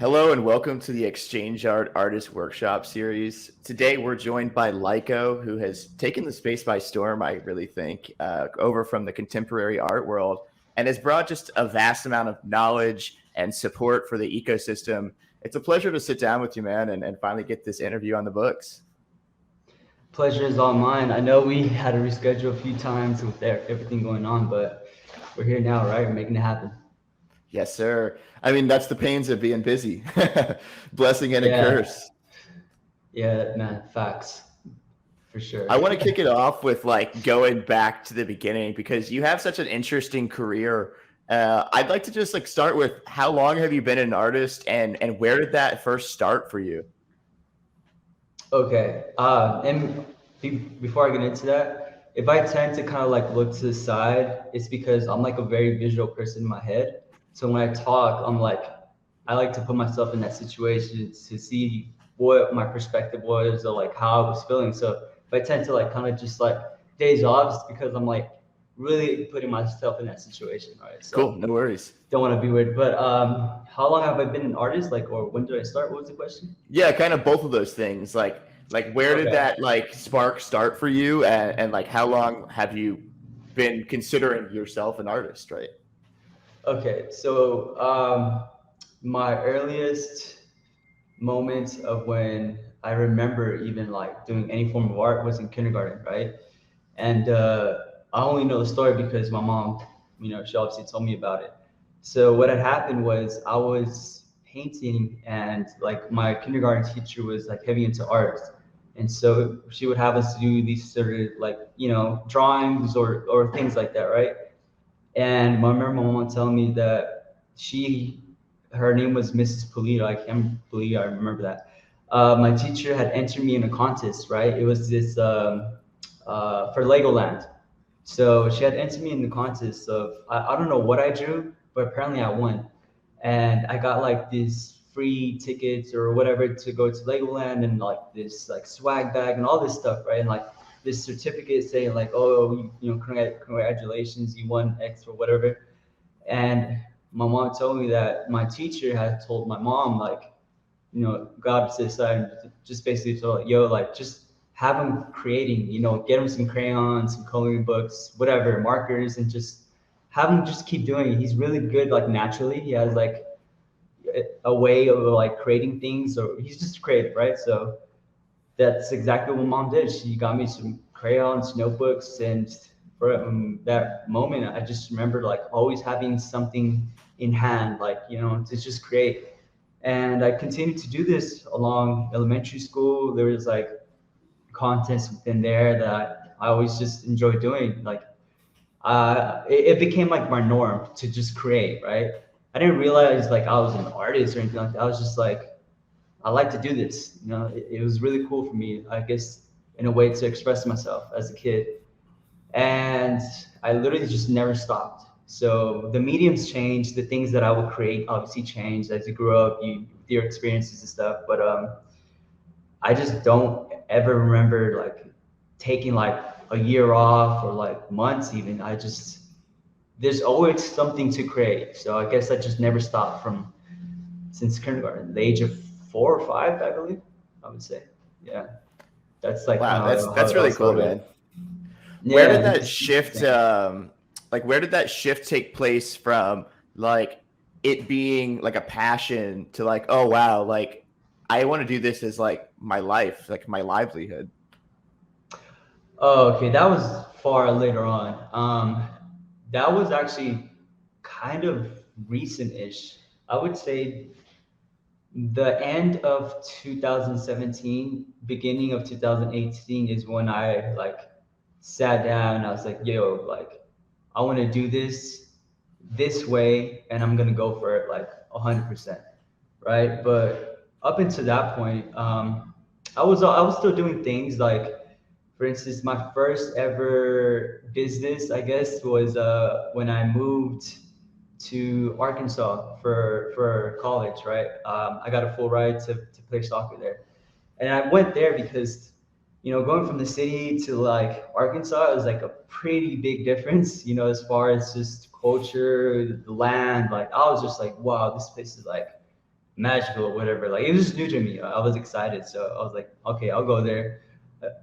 Hello and welcome to the Exchange Art Artist Workshop series. Today we're joined by LyKo, who has taken the space by storm, I really think, over from the contemporary art world and has brought just a vast amount of knowledge and support for the ecosystem. It's a pleasure to sit down with you, man, and finally get this interview on the books. Pleasure is all mine. I know we had to reschedule a few times with everything going on, but we're here now, right? We're making it happen. Yes, sir. I mean, that's the pains of being busy. Blessing and a Yeah, curse. yeah, man, facts, for sure. I want to kick it off with going back to the beginning because you have such an interesting career. I'd like to just start with how long have you been an artist and where did that first start for you? Okay, and before I get into that, if I tend to kind of like look to the side, it's because I'm like a very visual person in my head. So when I talk, I like to put myself in that situation to see what my perspective was or like how I was feeling. So if I tend to like kind of just like days off, it's because I'm like really putting myself in that situation, right? Cool, So no worries. don't want to be weird, but how long have I been an artist? Like, or when did I start? What was the question? Yeah, kind of both of those things. Where did Okay. that spark start for you and like how long have you been considering yourself an artist, right? Okay, so my earliest moments of when I remember even like doing any form of art was in kindergarten, right? And I only know the story because my mom, she obviously told me about it. So what had happened was I was painting, and like my kindergarten teacher was like heavy into art, and so she would have us do these sort of like drawings or things like that, right? And I remember my mom telling me that her name was Mrs. Polito. I can't believe I remember that. My teacher had entered me in a contest, right? It was this for Legoland. So she had entered me in the contest of, I don't know what I drew, but apparently I won. And I got like these free tickets or whatever to go to Legoland and like this like swag bag and all this stuff, right? And like this certificate saying like, oh, congratulations, you won X or whatever. And my mom told me that my teacher had told my mom like, God to the side, just basically told like, yo, like just have him creating, get him some crayons, some coloring books, whatever, markers, and just have him just keep doing it. He's really good, like naturally. He has like a way of like creating things, or he's just creative, right? So that's exactly what mom did. She got me some crayons, notebooks, and from that moment, I just remember like always having something in hand, like to just create. And I continued to do this along elementary school. There was like contests within there that I always just enjoyed doing. Like it became like my norm to just create, right? I didn't realize like I was an artist or anything like that. I was just like, I like to do this. It was really cool for me, I guess, in a way to express myself as a kid. And I literally just never stopped. So the mediums changed, the things that I would create obviously changed as you grew up, your experiences and stuff. But I just don't ever remember like taking like a year off or like months even. There's always something to create. So I guess I just never stopped from since kindergarten, the age of 4 or 5, I believe, I would say. Yeah, that's like Wow, how that's it all really cool, started. man. Where did Yeah, that just shift where did that shift take place from like it being like a passion to like, oh wow, like I want to do this as like my life, like my livelihood? Oh, okay. That was far later on. That was actually kind of recent-ish. I would say the end of 2017, beginning of 2018 is when I like sat down and I was like, yo, like I want to do this way and I'm gonna go for it like 100%, right? But up until that point, I was still doing things like, for instance, my first ever business, I guess, was when I moved to Arkansas for college, right? I got a full ride to play soccer there, and I went there because going from the city to like Arkansas was like a pretty big difference, as far as just culture, the land. Like I was just like, wow, this place is like magical or whatever. Like it was just new to me. I was excited, so I was like, okay, I'll go there.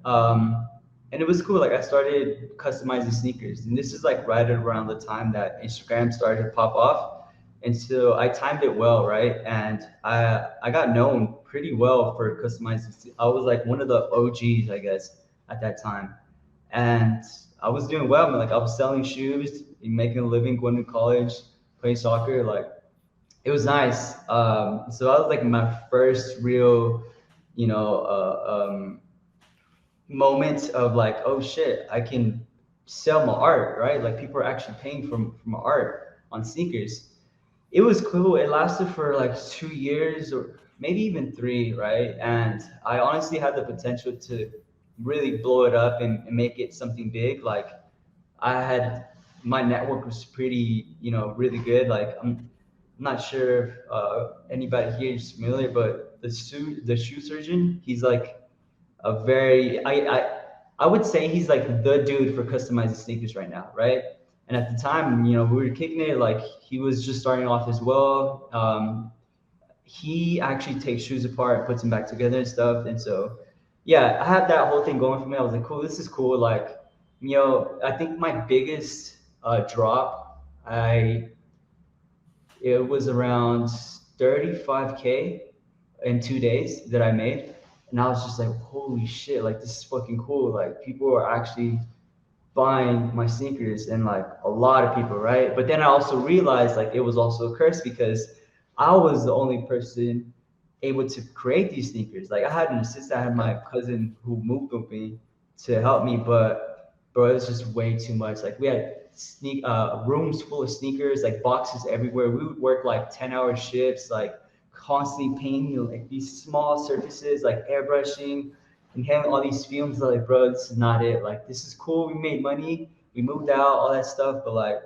Um, and it was cool. Like I started customizing sneakers, and this is like right around the time that Instagram started to pop off, and so I timed it well, right? And I got known pretty well for customizing. I was like one of the OGs, I guess, at that time, and I was doing well. I mean, like I was selling shoes, making a living, going to college, playing soccer, like it was nice. So that was like my first real, you know, moment of like, oh shit, I can sell my art, right? Like people are actually paying for my art on sneakers. It was cool. It lasted for like 2 years or maybe even three, right? And I honestly had the potential to really blow it up and make it something big. Like I had my network was pretty, really good. Like I'm not sure if anybody here is familiar, but the shoe surgeon, he's like a very I would say he's like the dude for customizing sneakers right now, right? And at the time, we were kicking it. Like he was just starting off as well. He actually takes shoes apart, puts them back together and stuff. And so, yeah, I had that whole thing going for me. I was like, cool, this is cool. Like, I think my biggest drop, it was around 35K in 2 days that I made. And I was just like, holy shit, like this is fucking cool. Like people are actually buying my sneakers and like a lot of people, right? But then I also realized like it was also a curse because I was the only person able to create these sneakers. Like I had an assistant, I had my cousin who moved with me to help me, but bro, it was just way too much. Like we had rooms full of sneakers, like boxes everywhere. We would work like 10-hour shifts, like constantly painting like these small surfaces, like airbrushing and having all these fumes. Like, bro, this is not it. Like, this is cool. We made money. We moved out, all that stuff. But like,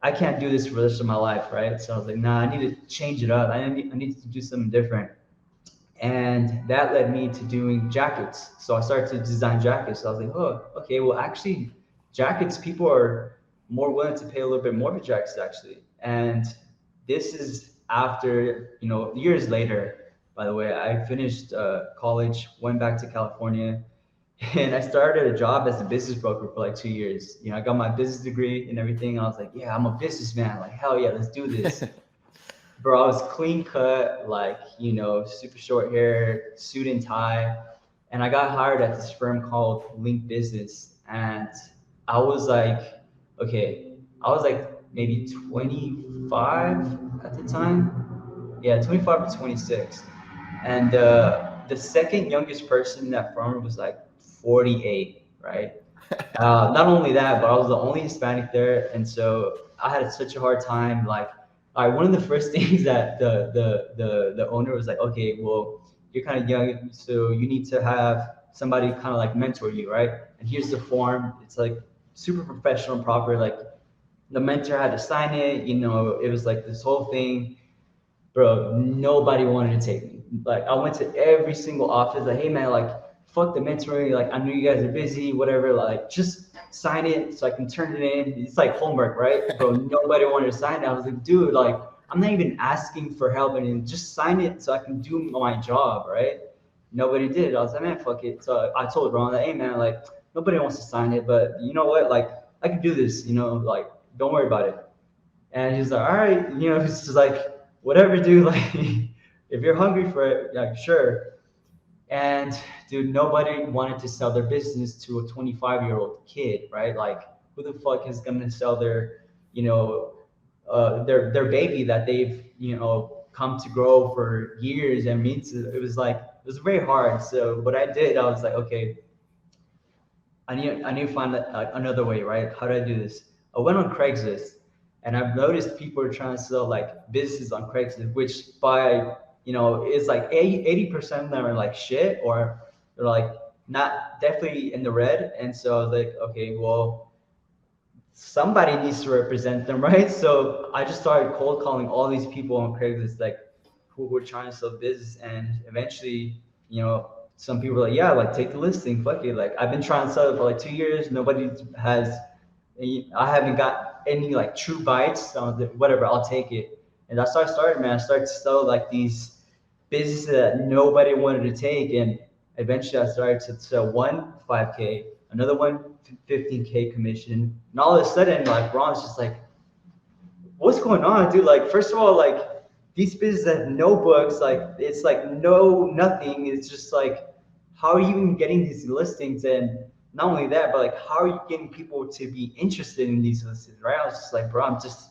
I can't do this for the rest of my life, right? So I was like, nah, I need to change it up. I need to do something different. And that led me to doing jackets. So I started to design jackets. So I was like, oh, okay, well, actually, jackets, people are more willing to pay a little bit more for jackets, actually. And this is after, years later, by the way, I finished college, went back to California, and I started a job as a business broker for like 2 years. I got my business degree and everything. I was like, yeah, I'm a businessman. Like, hell yeah, let's do this. Bro, I was clean cut, like, super short hair, suit and tie. And I got hired at this firm called Link Business. And I was like, okay, I was like maybe 25 at the time. Yeah, 25 to 26. And the second youngest person in that firm was like 48, right? Not only that, but I was the only Hispanic there, and so I had such a hard time. Like, all right, one of the first things that the owner was like, okay, well, you're kind of young, so you need to have somebody kind of like mentor you, right? And here's the form. It's like super professional and proper. Like the mentor had to sign it. It was like this whole thing. Bro, nobody wanted to take me. Like I went to every single office, like, hey man, like fuck the mentoring, like I know you guys are busy, whatever, like just sign it so I can turn it in. It's like homework, right? Bro, nobody wanted to sign it. I was like, dude, like I'm not even asking for help and just sign it so I can do my job, right? Nobody did. I was like, man, fuck it. So I told Ron that, hey man, like nobody wants to sign it, but you know what? Like I can do this, like don't worry about it. And he's like, all right, he's just like, whatever, dude. Like, if you're hungry for it, like, sure. And dude, nobody wanted to sell their business to a 25-year-old kid, right? Like, who the fuck is gonna sell their, their baby that they've, come to grow for years? And means it was like it was very hard. So what I did, I was like, okay, I need to find another way, right? How do I do this? I went on Craigslist, and I've noticed people are trying to sell like businesses on Craigslist, which by it's like 80% of them are like shit, or they're like not definitely in the red. And so I was like, okay, well, somebody needs to represent them, right? So I just started cold calling all these people on Craigslist, like who were trying to sell business, and eventually, some people are like, yeah, like take the listing, fuck it. Like I've been trying to sell it for like 2 years, nobody has, I haven't got any like true bites. So I was like, whatever, I'll take it. And that's how I started, man. I started to sell like these business that nobody wanted to take. And eventually I started to sell one 5K, another one 15K commission. And all of a sudden, like Ron's just like, what's going on, dude? Like, first of all, like these businesses have no books, like it's like no nothing. It's just like, how are you even getting these listings? And not only that, but like, how are you getting people to be interested in these listings, right? I was just like, bro, I'm just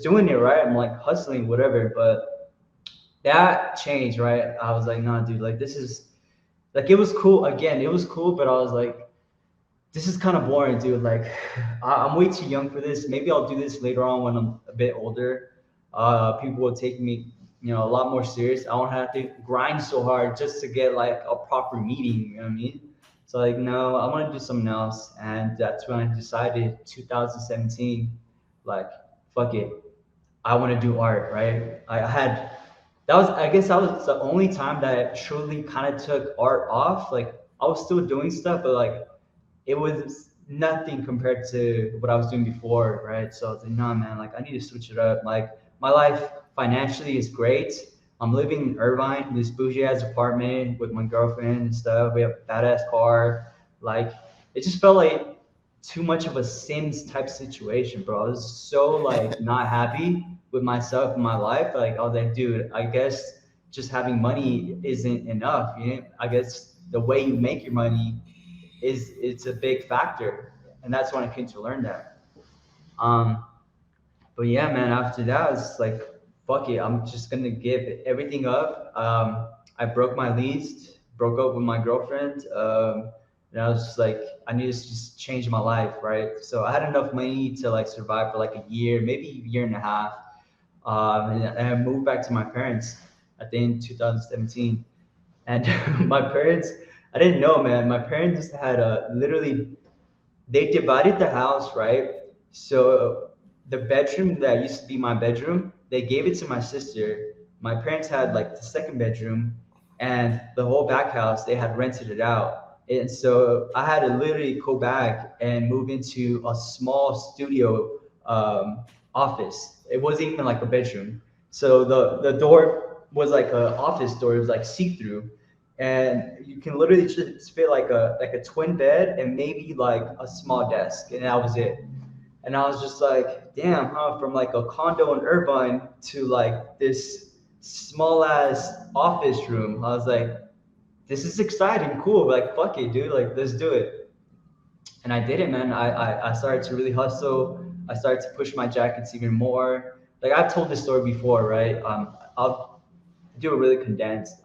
doing it, right? I'm like hustling, whatever. But that changed, right? I was like, nah, dude, like this is like it was cool. Again, it was cool, but I was like, this is kind of boring, dude. Like, I'm way too young for this. Maybe I'll do this later on when I'm a bit older. People will take me, a lot more serious. I won't have to grind so hard just to get like a proper meeting. You know what I mean? So like, no, I want to do something else, and that's when I decided, 2017, like, fuck it, I want to do art. Right? I had that was I guess that was the only time that I truly kind of took art off. Like, I was still doing stuff, but like it was nothing compared to what I was doing before, right? So I was like, nah, man, like I need to switch it up. Like, my life financially is great. I'm living in Irvine, this bougie ass apartment with my girlfriend and stuff. We have a badass car. Like, it just felt like too much of a Sims type situation, bro. I was so like not happy with myself and my life. Like, I was like, dude, I guess just having money isn't enough. I guess the way you make your money it's a big factor, and that's when I came to learn that. Um, but yeah, man, after that, it's like, fuck it, I'm just gonna give everything up. I broke my lease, broke up with my girlfriend, and I was just like, I need to just change my life, right? So I had enough money to like survive for like a year, maybe a year and a half, and I moved back to my parents at the end of 2017. And my parents, I didn't know, man. My parents had a literally, they divided the house, right? So the bedroom that used to be my bedroom, they gave it to my sister. My parents had like the second bedroom, and the whole back house, they had rented it out. And so I had to literally go back and move into a small studio, office. It wasn't even like a bedroom. So the door was like a office door. It was like see through, and you can literally just fit like a twin bed and maybe like a small desk, and that was it. And I was just like, damn, huh? From like a condo in Irvine to like this small ass office room. I was like, this is exciting, cool. Like, fuck it, dude. Like, let's do it. And I did it, man. I started to really hustle. I started to push my jackets even more. Like, I've told this story before, right? I'll do it really condensed.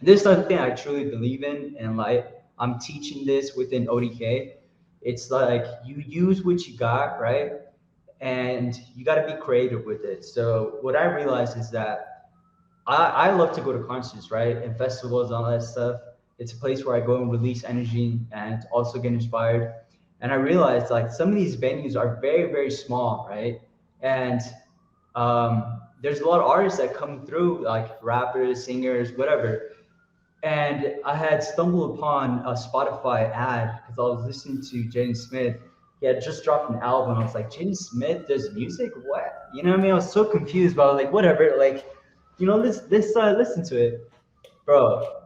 This is something I truly believe in, and like I'm teaching this within ODK. It's like you use what you got, right? And you got to be creative with it. So what I realized is that I love to go to concerts, right? And festivals and all that stuff. It's a place where I go and release energy and also get inspired. And I realized like some of these venues are very, very small, right? And there's a lot of artists that come through, like rappers, singers, whatever. And I had stumbled upon a Spotify ad because I was listening to Jaden Smith. He had just dropped an album. I was like, Jaden Smith does music? What? You know what I mean? I was so confused, but I was like, whatever. Like, let's listen to it, bro.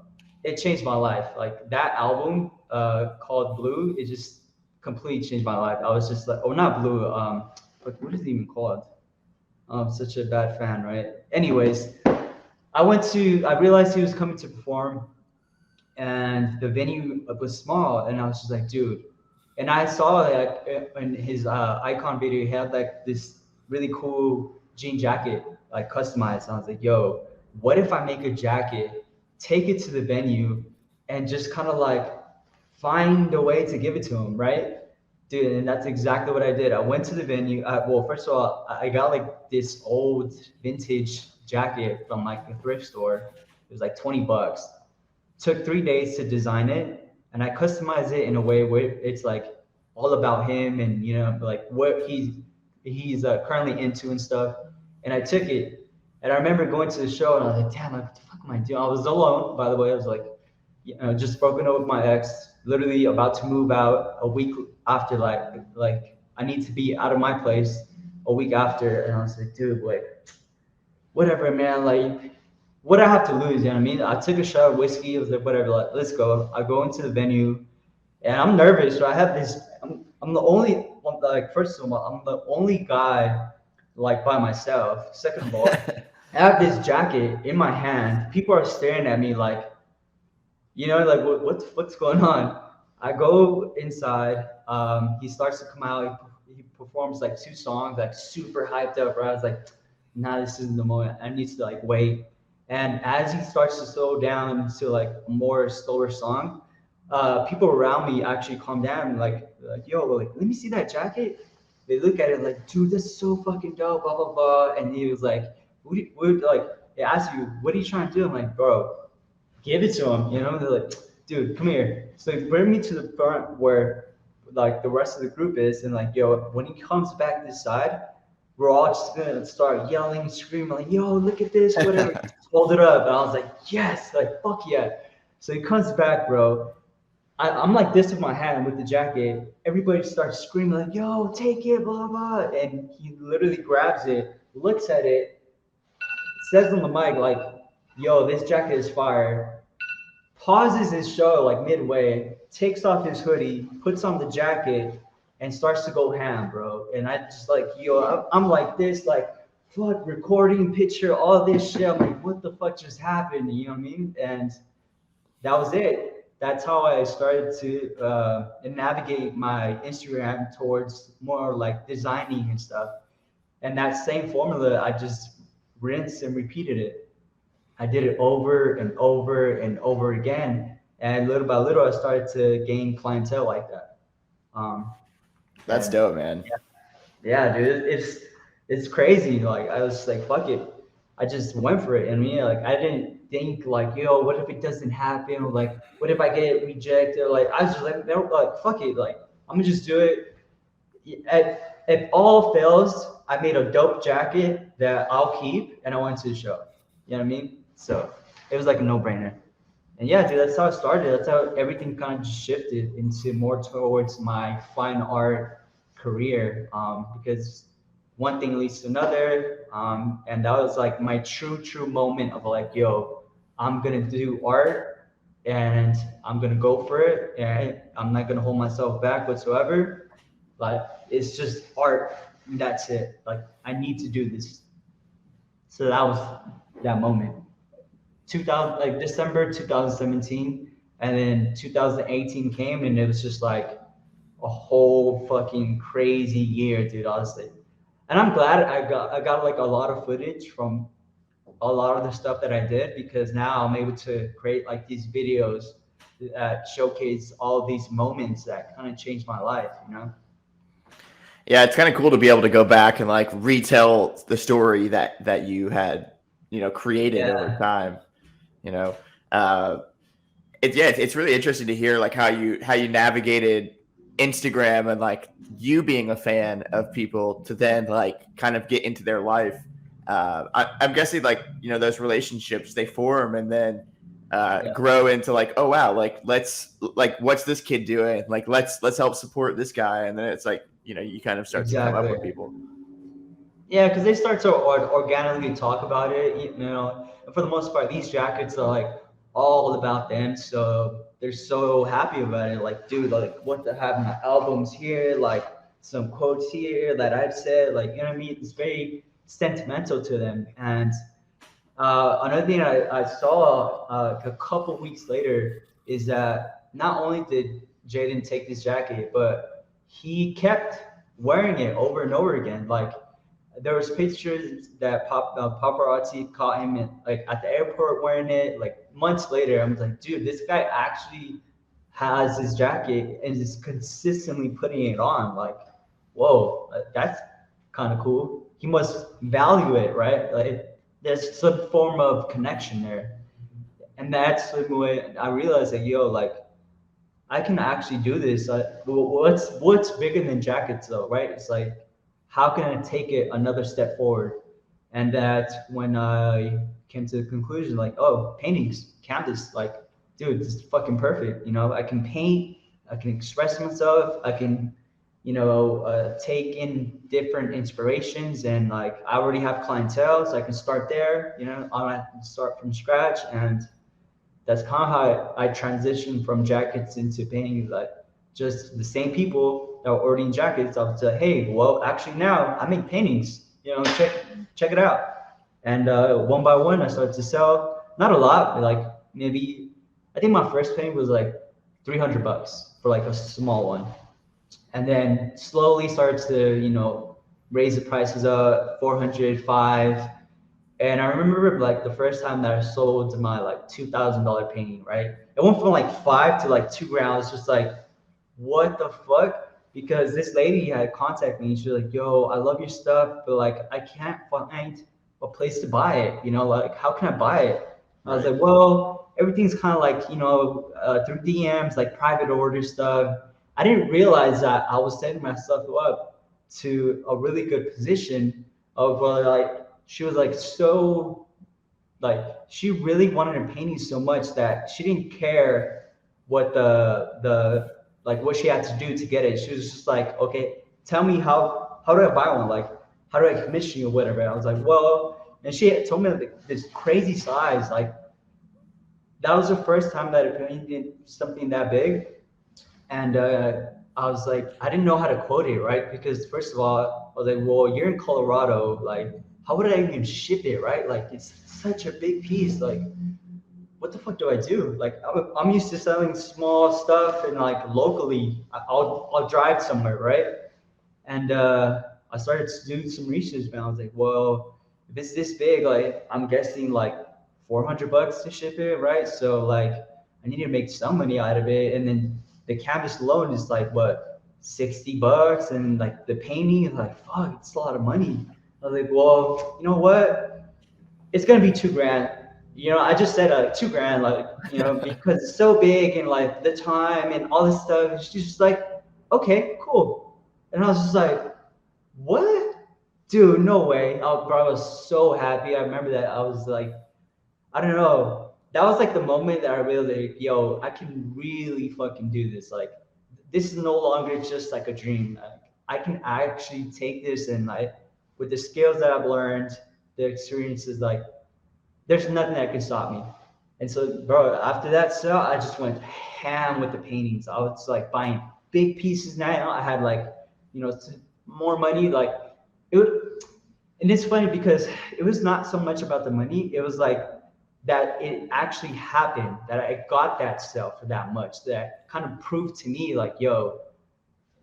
It changed my life. Like that album, called Blue, it just completely changed my life. I was just like, oh, not Blue. But what is it even called? I'm such a bad fan, right? Anyways, I realized he was coming to perform, and the venue was small, and I was just like, dude. And I saw like in his icon video, he had like this really cool jean jacket, like customized. And I was like, yo, what if I make a jacket, take it to the venue, and just kind of like find a way to give it to him, right? Dude, and that's exactly what I did. I went to the venue. Well, first of all, I got like this old vintage jacket from like a thrift store. It was like 20 bucks. Took 3 days to design it, and I customized it in a way where it's like all about him, and like what he's currently into and stuff. And I took it, and I remember going to the show, and I was like, damn, like, what the fuck am I doing? I was alone, by the way. I was like, just broken up with my ex, literally about to move out a week after, like I need to be out of my place a week after. And I was like, dude, like, whatever, man. Like, what I have to lose, you know what I mean? I took a shot of whiskey, I was like, whatever, like, let's go. I go into the venue and I'm nervous. So I have this, I'm the only, like, first of all, I'm the only guy like by myself. Second of all, I have this jacket in my hand. People are staring at me like, like what's going on? I go inside. He starts to come out. He performs like 2 songs, like super hyped up. Right? I was like, nah, this isn't the moment. I need to like wait. And as he starts to slow down to like a more slower song, people around me actually calm down and like, yo, like, let me see that jacket. They look at it like, dude, this is so fucking dope, blah blah blah. And he was like, like, they ask you, what are you trying to do? I'm like, bro, give it to him. They're like, dude, come here. So they bring me to the front where like the rest of the group is, and like, yo, when he comes back this side, we're all just gonna start yelling, screaming, like, yo, look at this, whatever. Hold it up. And I was like, yes, like fuck yeah. So he comes back, bro. I'm like this with my hand with the jacket. Everybody starts screaming like, yo, take it, blah blah. And he literally grabs it, looks at it, says on the mic like, yo, this jacket is fire, pauses his show like midway, takes off his hoodie, puts on the jacket, and starts to go ham, bro. And I just like, yo, I'm like this, like, fuck, recording, picture, all this shit. I'm like, what the fuck just happened? You know what I mean? And that was it. That's how I started to navigate my Instagram towards more like designing and stuff. And that same formula, I just rinsed and repeated it. I did it over and over and over again. And little by little, I started to gain clientele like that. Um, That's and dope, man. yeah, dude, it's crazy. Like I was like, fuck it. I just went for it. And like I didn't think like, yo, what if it doesn't happen? Or like, what if I get rejected? Like I was just like, no, like fuck it. Like I'm gonna just do it. If all fails, I made a dope jacket that I'll keep, and I went to the show. You know what I mean? So it was like a no-brainer. And yeah, dude, that's how it started. That's how everything kind of just shifted into more towards my fine art career. Because one thing leads to another. And that was like my true moment of like, yo, I'm gonna do art and I'm gonna go for it, and I'm not gonna hold myself back whatsoever. Like it's just art. And that's it. Like I need to do this. So that was that moment. 2000, like December 2017, and then 2018 came, and it was just like a whole fucking crazy year, dude. Honestly, and I'm glad I got like a lot of footage from a lot of the stuff that I did, because now I'm able to create like these videos that showcase all of these moments that kind of changed my life. Yeah, it's kind of cool to be able to go back and like retell the story that you had, created over Yeah, time. You know, uh, it's really interesting to hear like how you navigated Instagram and like you being a fan of people to then like kind of get into their life. I'm guessing like those relationships they form and then yeah, grow into like, oh wow, like let's like what's this kid doing, like let's help support this guy, and then it's like you kind of start to come up exactly. with people. Yeah, because they start to organically talk about it, And for the most part, these jackets are like all about them, so they're so happy about it. Like, dude, like what the have my albums here, like some quotes here that I've said, like you know what I mean. It's very sentimental to them. And another thing I saw a couple weeks later is that not only did Jaden take this jacket, but he kept wearing it over and over again. Like there was pictures that paparazzi caught him like at the airport wearing it. Like months later, I'm like, dude, this guy actually has his jacket and is consistently putting it on. Like, whoa, that's kind of cool. He must value it, right? Like, there's some form of connection there, and that's when I realized that like I can actually do this. What's bigger than jackets though, right? It's like how can I take it another step forward? And that's when I came to the conclusion, like, oh, paintings, canvas, like, dude, this is fucking perfect. I can paint, I can express myself, I can, take in different inspirations, and like I already have clientele, so I can start there. I start from scratch, and that's kind of how I transitioned from jackets into paintings. Like just the same people that were ordering jackets, I would say, hey, well, actually now I make paintings. Check it out. And one by one, I started to sell. Not a lot, but like maybe I think my first painting was like $300 for like a small one, and then slowly started to raise the prices up, 400, 5. And I remember like the first time that I sold my like $2,000 painting, right? It went from like 5 to like 2 grand. I was just like, what the fuck? Because this lady had contacted me. She was like, yo, I love your stuff, but like I can't find a place to buy it. Like how can I buy it? I was like, well, everything's kind of like, through DMs, like private order stuff. I didn't realize that I was setting myself up to a really good position of like, she was like so, like she really wanted a painting so much that she didn't care what the like what she had to do to get it. She was just like, okay, tell me how do I buy one? Like how do I commission you or whatever? And I was like, well, and she had told me like, this crazy size. Like that was the first time that I painted something that big. And I was like, I didn't know how to quote it, right? Because first of all, I was like, well, you're in Colorado, like, how would I even ship it, right? Like, it's such a big piece. Like, what the fuck do I do? Like, I'm used to selling small stuff and like locally, I'll drive somewhere, right? And I started to do some research, and I was like, well, if it's this big, like, I'm guessing like $400 to ship it, right? So like, I need to make some money out of it, and then the canvas alone is like what, $60, and like the painting is like, fuck, it's a lot of money. I was like, well, you know what? It's gonna be 2 grand. I just said 2 grand, like, because it's so big and like the time and all this stuff. She's just like, okay, cool. And I was just like, what? Dude, no way. Bro, I was so happy. I remember that I was like, I don't know. That was like the moment that I realized, like, yo, I can really fucking do this. Like, this is no longer just like a dream. Like, I can actually take this, and like, with the skills that I've learned, the experiences, like, there's nothing that can stop me. And so, bro, after that sale, I just went ham with the paintings. I was like buying big pieces now. I had like, more money. Like, it would, and it's funny because it was not so much about the money. It was like that it actually happened, that I got that sale for that much. That kind of proved to me like, yo,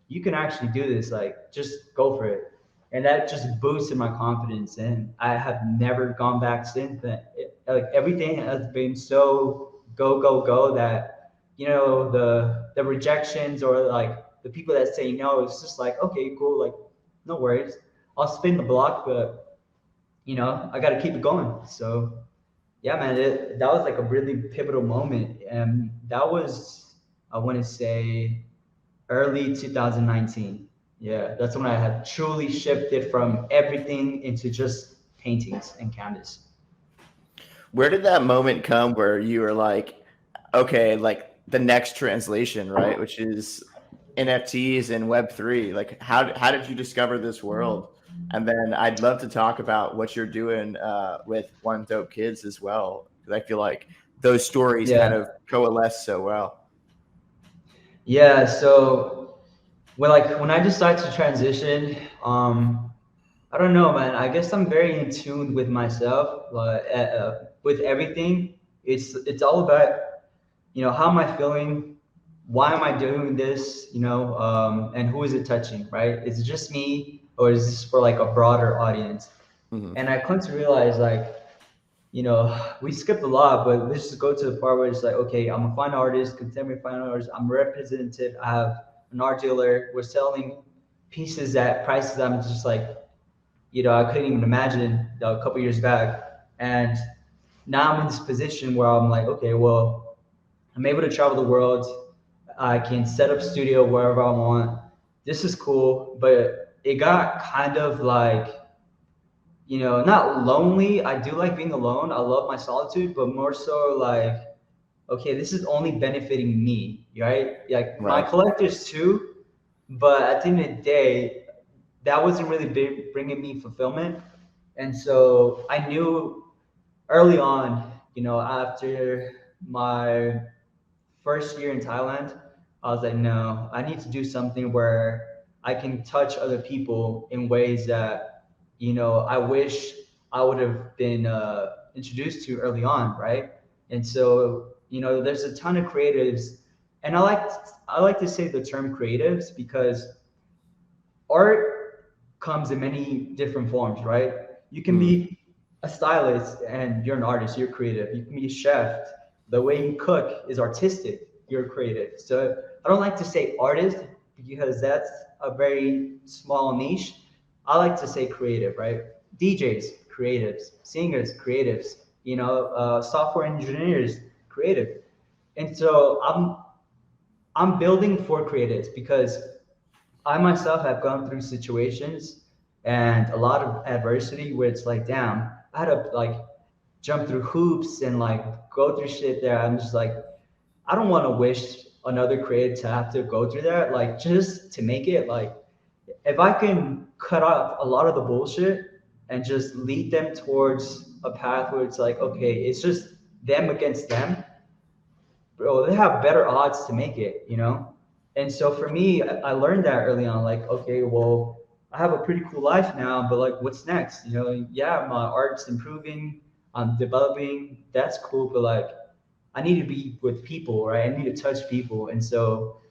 you can actually do this. Like, just go for it. And that just boosted my confidence. And I have never gone back since then. Like everything has been so go, go, go that, the rejections or like the people that say no, it's just like, okay, cool. Like, no worries. I'll spin the block, but I got to keep it going. So yeah, man, that was like a really pivotal moment. And that was, I want to say, early 2019. Yeah, that's when I had truly shifted from everything into just paintings and canvas. Where did that moment come where you were like, okay, like the next translation, right? Which is NFTs and Web3. Like, how did you discover this world? And then I'd love to talk about what you're doing with One Dope Kids as well, because I feel like those stories kind of Yeah. coalesce so well. Yeah. So when I decided to transition, I don't know, man. I guess I'm very in tune with myself, with everything. It's all about, how am I feeling? Why am I doing this? And who is it touching, right? Is it just me, or is this for like a broader audience? Mm-hmm. And I come to realize, like, we skipped a lot, but let's just go to the part where it's like, okay, I'm a fine artist, contemporary fine artist. I'm represented. I have an art dealer. We're selling pieces at prices I'm just like, I couldn't even imagine a couple years back. And now I'm in this position where I'm like, okay, well, I'm able to travel the world. I can set up studio wherever I want. This is cool, but it got kind of like, not lonely. I do like being alone. I love my solitude, but more so like, okay, this is only benefiting me, right? Like my Right. collectors too, But at the end of the day, that wasn't really bringing me fulfillment. And so I knew early on, after my first year in Thailand, I was like, no, I need to do something where I can touch other people in ways that, I wish I would have been introduced to early on, right? And so, there's a ton of creatives, and I like to say the term creatives because art comes in many different forms, right? You can Mm. be a stylist and you're an artist, you're creative. You can be a chef. The way you cook is artistic, you're creative. So I don't like to say artist because that's a very small niche. I like to say creative, right? DJs, creatives, singers, creatives, software engineers, creative. And so I'm building for creatives because I myself have gone through situations and a lot of adversity where it's like, damn, I had to like jump through hoops and like go through shit there. I'm just like, I don't want to wish another creator to have to go through that. Like, just to make it, like, if I can cut off a lot of the bullshit and just lead them towards a path where it's like, okay, it's just them against them, bro, they have better odds to make it, And so for me, I learned that early on, like, okay, well, I have a pretty cool life now, but like, what's next? Yeah, my art's improving, I'm developing, that's cool, but like, I need to be with people, right? I need to touch people. And so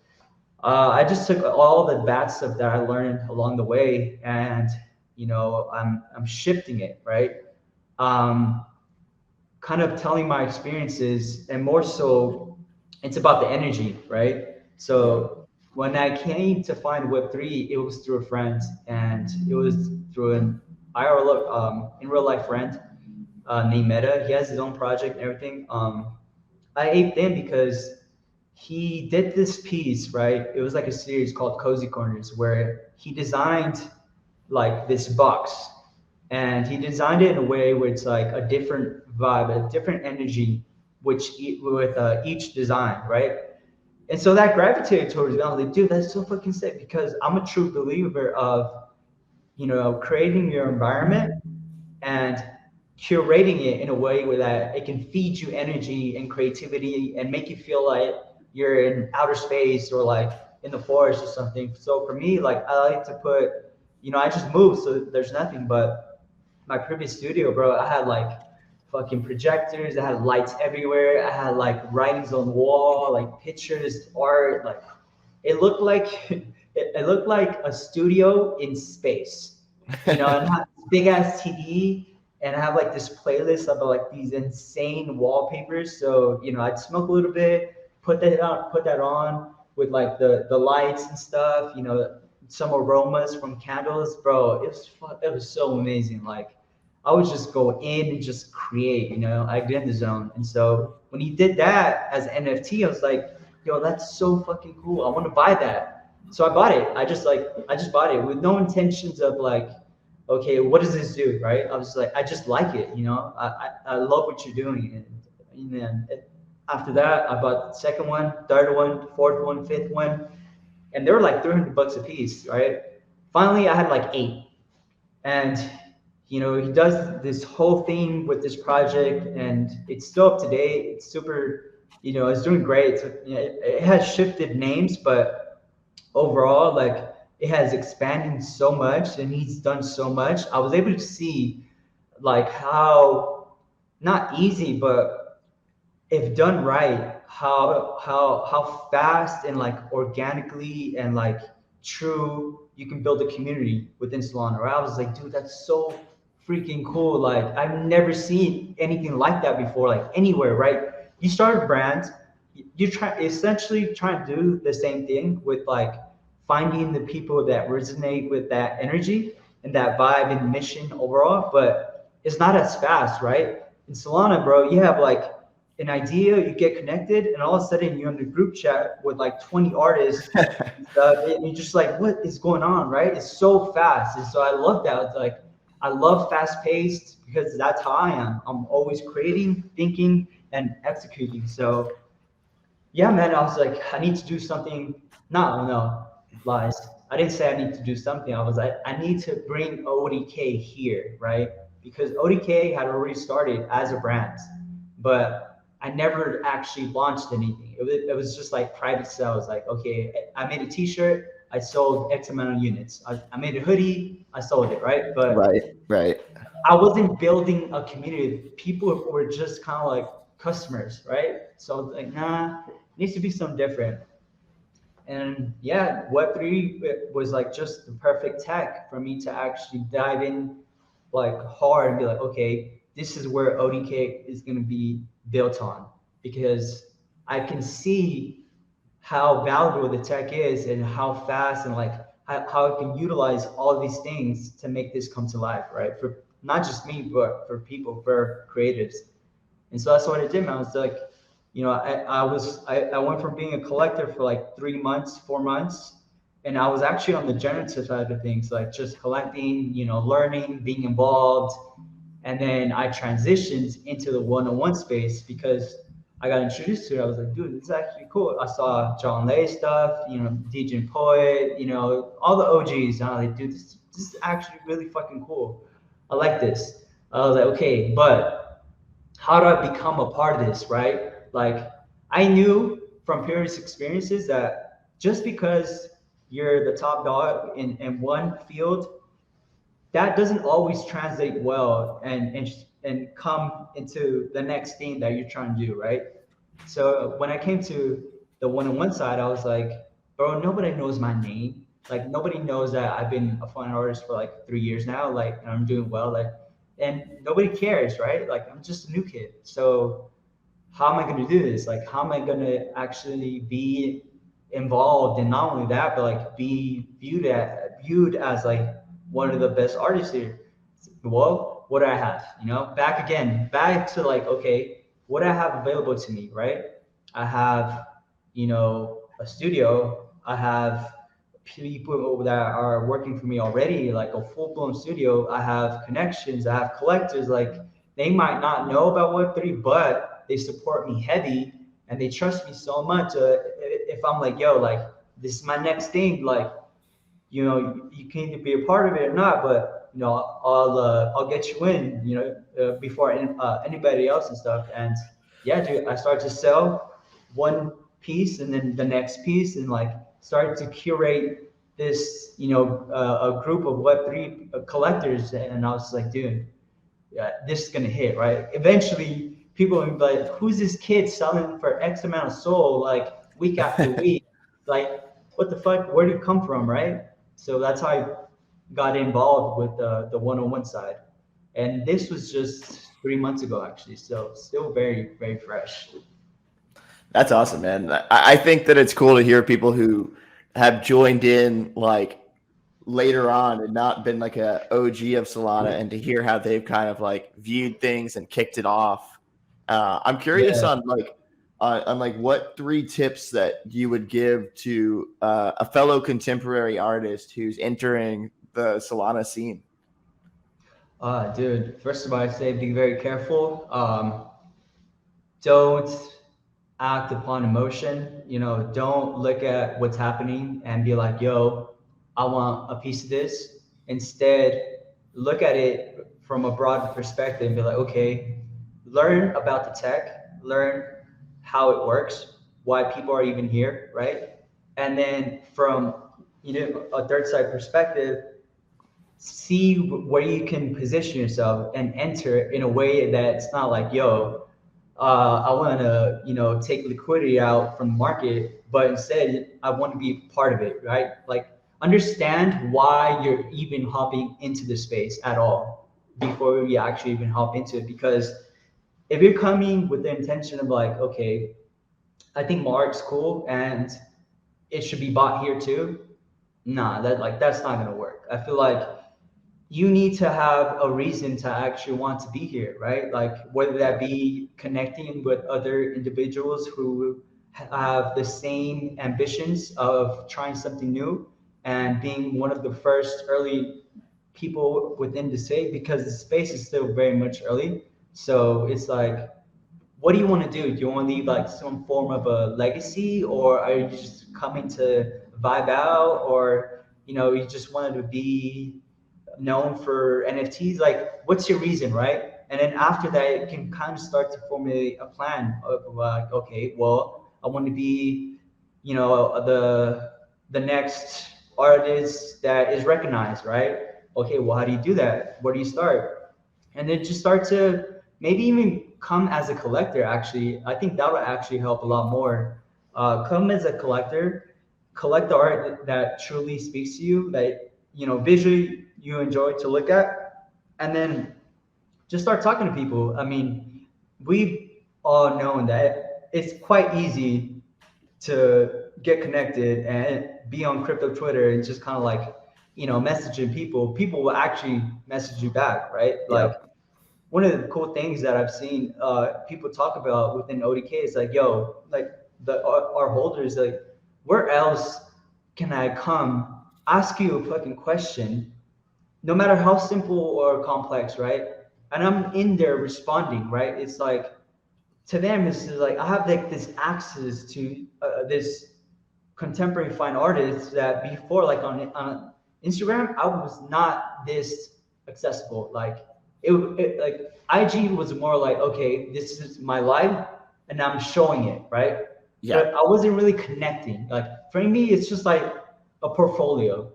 I just took all the bad stuff that I learned along the way and, I'm shifting it, right? Um, Kind of telling my experiences and more so it's about the energy, right? Yeah. So when I came to find Web3, it was through a friend and it was through an IRL, in real life friend named Meta. He has his own project and everything. I aped in because he did this piece, right? It was like a series called Cozy Corners where he designed like this box and he designed it in a way where it's like a different vibe, a different energy, with each design, right? And so that gravitated towards me. I was like, dude, that's so fucking sick because I'm a true believer of creating your environment and curating it in a way where that it can feed you energy and creativity and make you feel like you're in outer space or like in the forest or something. So for me, like I like to put, I just moved, so there's nothing but my previous studio, bro. I had like fucking projectors, I had lights everywhere, I had like writings on the wall, like pictures, art, like it looked like it looked like a studio in space, and I have this big ass TV, and I have like this playlist of like these insane wallpapers. So I'd smoke a little bit, put that on with like the lights and stuff. Some aromas from candles, bro. It was so amazing. Like I would just go in and just create. I get in the zone. And so when he did that as an NFT, I was like, yo, that's so fucking cool. I want to buy that. So I bought it. I just bought it with no intentions of like, okay, what does this do, right? I was like, I just like it, I love what you're doing. And then after that, I bought the second one, third one, fourth one, fifth one, and they were like $300 a piece, right? Finally, I had like eight. And he does this whole thing with this project and it's still up to date. It's super, it's doing great. So, it has shifted names, but overall, like it has expanded so much and he's done so much. I was able to see like how not easy, but if done right, how fast and like organically and like true you can build a community within Solana. Right? I was like, dude, that's so freaking cool. Like I've never seen anything like that before, like anywhere, right? You start a brand, you try essentially trying to do the same thing with like finding the people that resonate with that energy and that vibe and mission overall, but it's not as fast, right? In Solana, bro, you have like an idea, you get connected, and all of a sudden you're in the group chat with like 20 artists and stuff, and you're just like, what is going on, right? It's so fast. And so I love that. It's like, I love fast paced because that's how I am. I'm always creating, thinking, and executing. So yeah, man, I was like, I need to do something. No, no. lies. I didn't say I need to do something. I was like, I need to bring ODK here, right? Because ODK had already started as a brand, but I never actually launched anything. It was just like private sales. Like, okay, I made a T-shirt, I sold X amount of units. I made a hoodie, I sold it, right? But Right, right. I wasn't building a community. People were just kind of like customers, right? So I was like, nah, it needs to be something different. And yeah, Web3 was like just the perfect tech for me to actually dive in like hard and be like, okay, this is where ODK is going to be built on, because I can see how valuable the tech is and how fast and like how it can utilize all these things to make this come to life, right? For not just me, but for people, for creatives. And so that's what I did, man. I was like, I went from being a collector for like 3 months, 4 months, and I was actually on the generative side of things, like just collecting, learning, being involved. And then I transitioned into the one-on-one space because I got introduced to it. I was like, dude, this is actually cool. I saw John Lay stuff, DJ and Poet, all the OGs. And I was like, dude, this is actually really fucking cool. I like this. I was like, okay, but how do I become a part of this, right? Like, I knew from previous experiences that just because you're the top dog in one field, that doesn't always translate well and come into the next thing that you're trying to do, right? So when I came to the one-on-one side, I was like, bro, nobody knows my name. Like nobody knows that I've been a fine artist for like 3 years now, like, and I'm doing well, like, and nobody cares, right? Like I'm just a new kid. So how am I going to do this? Like, how am I going to actually be involved in not only that, but like be viewed as like one of the best artists here? Well, what do I have? Back to like, okay, what I have available to me, right? I have, a studio. I have people that are working for me already, like a full blown studio. I have connections. I have collectors. Like they might not know about Web3, but they support me heavy and they trust me so much. If I'm like, yo, like this is my next thing, like you can either be a part of it or not, but I'll get you in, before anybody else and stuff. And yeah, dude, I started to sell one piece and then the next piece, and like started to curate this, a group of Web3 collectors, and I was like, dude, yeah, this is gonna hit, right? Eventually, people will be like, "Who's this kid selling for X amount of soul, like week after week? Like, what the fuck? Where did it come from, right?" So that's how I got involved with the one-on-one side, and this was just 3 months ago, actually. So still very, very fresh. That's awesome, man. I think that it's cool to hear people who have joined in like later on and not been like a OG of Solana, and to hear how they've kind of like viewed things and kicked it off. I'm curious Yeah. on like on what 3 tips that you would give to a fellow contemporary artist who's entering the Solana scene. Dude, first of all, I say be very careful. Don't act upon emotion. Don't look at what's happening and be like, yo, I want a piece of this. Instead, look at it from a broad perspective and be like, okay, learn about the tech, learn how it works, why people are even here, right? And then from a third side perspective, see where you can position yourself and enter in a way that's not like, yo, I want to, take liquidity out from the market, but instead I want to be part of it, right? Like understand why you're even hopping into the space at all before you actually even hop into it. Because if you're coming with the intention of like, okay, I think my art's cool and it should be bought here too. Nah, that's not gonna work. I feel like you need to have a reason to actually want to be here, right? Like whether that be connecting with other individuals who have the same ambitions of trying something new and being one of the first early people within the space, because the space is still very much early. So it's like, what do you want to do? Do you want to leave like some form of a legacy, or are you just coming to vibe out, or you just wanted to be known for NFTs? Like, what's your reason, right? And then after that, you can kind of start to formulate a plan of like, okay, well, I want to be, the next artist that is recognized, right? Okay, well, how do you do that? Where do you start? And then just start to maybe even come as a collector. Actually, I think that would actually help a lot more. Come as a collector, collect the art that truly speaks to you, that visually you enjoy to look at, and then just start talking to people. I mean, we've all known that it's quite easy to get connected and be on crypto Twitter and just kind of like, messaging people. People will actually message you back, right? Like, Yep. one of the cool things that I've seen people talk about within ODK is like, yo, like our holders, like, where else can I come ask you a fucking question, no matter how simple or complex, right? And I'm in there responding, right? It's like, to them, it's like I have like this access to this contemporary fine artists that before, like on Instagram, I was not this accessible. Like like IG was more like, okay, this is my life and I'm showing it, right? Yeah. But I wasn't really connecting. Like, for me, it's just like a portfolio,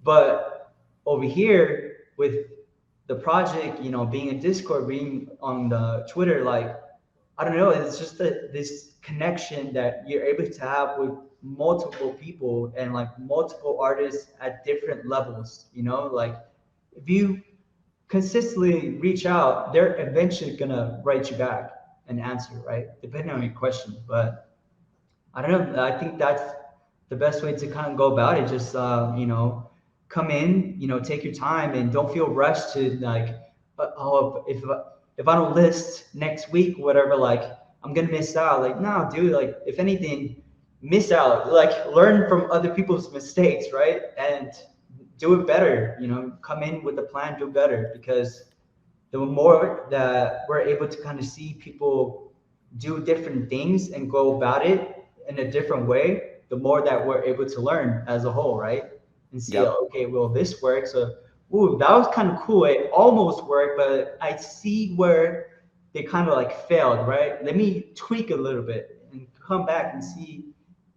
But over here with the project, being in Discord, being on the Twitter, like, I don't know, it's just this connection that you're able to have with multiple people and like multiple artists at different levels, like, if you consistently reach out, they're eventually gonna write you back and answer, right? Depending on your question. But I don't know. I think that's the best way to kind of go about it. Just come in, take your time, and don't feel rushed to like, oh, if I don't list next week, whatever, like I'm gonna miss out. Like, no, dude. Like, if anything, miss out. Like, learn from other people's mistakes, right? And do it better. Come in with a plan, do better, because the more that we're able to kind of see people do different things and go about it in a different way, the more that we're able to learn as a whole, right? And see, Yep. okay, well, this works. So, ooh, that was kind of cool. It almost worked, but I see where they kind of like failed, right? Let me tweak a little bit and come back and see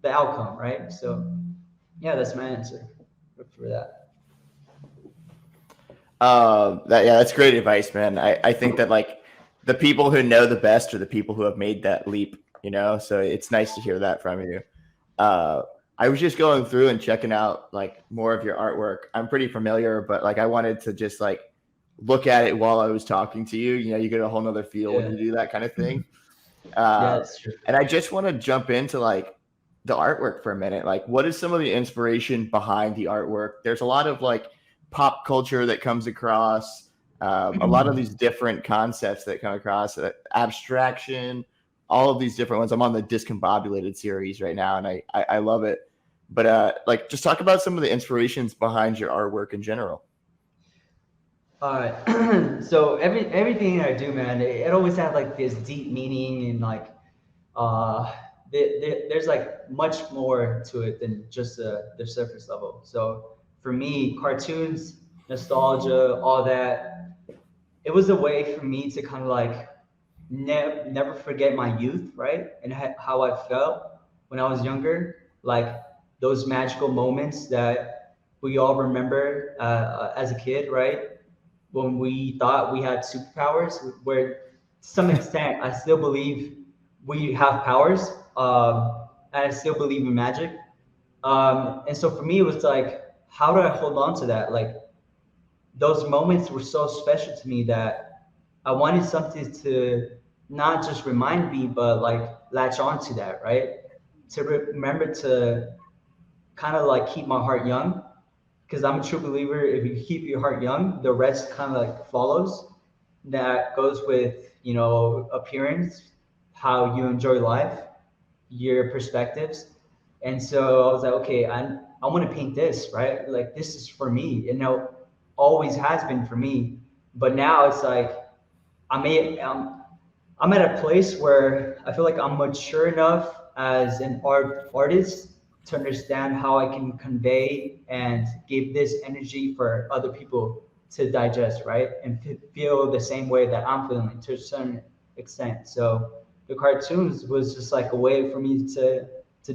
the outcome, right? So, yeah, that's my answer for that. That's great advice, man. I think that like the people who know the best are the people who have made that leap, so it's nice to hear that from you. Uh, I was just going through and checking out like more of your artwork. I'm pretty familiar, but like I wanted to just like look at it while I was talking to you. You get a whole nother feel when Yeah, you do that kind of thing. yeah, Uh, that's true. and I just want to jump into like the artwork for a minute. Like, what is some of the inspiration behind the artwork? There's a lot of like pop culture that comes across, a lot of these different concepts that come across, abstraction, all of these different ones. I'm on the discombobulated series right now, and I love it. But like, just talk about some of the inspirations behind your artwork in general. All right. So everything I do, man, it always has like this deep meaning, and like uh, there's like much more to it than just the surface level. So for me, cartoons, nostalgia, all that, it was a way for me to kind of like never forget my youth, right? And how I felt when I was younger, like those magical moments that we all remember as a kid, right? When we thought we had superpowers, where to some extent I still believe we have powers, and I still believe in magic. And so for me, it was like, how do I hold on to that? Like, those moments were so special to me that I wanted something to not just remind me, but like latch on to that, right? To remember to kind of like keep my heart young, because I'm a true believer. If you keep your heart young, the rest kind of like follows. That goes with appearance, how you enjoy life, your perspectives. And so I was like, okay, I want to paint this, right? Like, this is for me. Always has been for me. But now it's like I'm a, I'm I'm at a place where I feel like I'm mature enough as an artist to understand how I can convey and give this energy for other people to digest, right? And feel the same way that I'm feeling to a certain extent. So the cartoons was just like a way for me to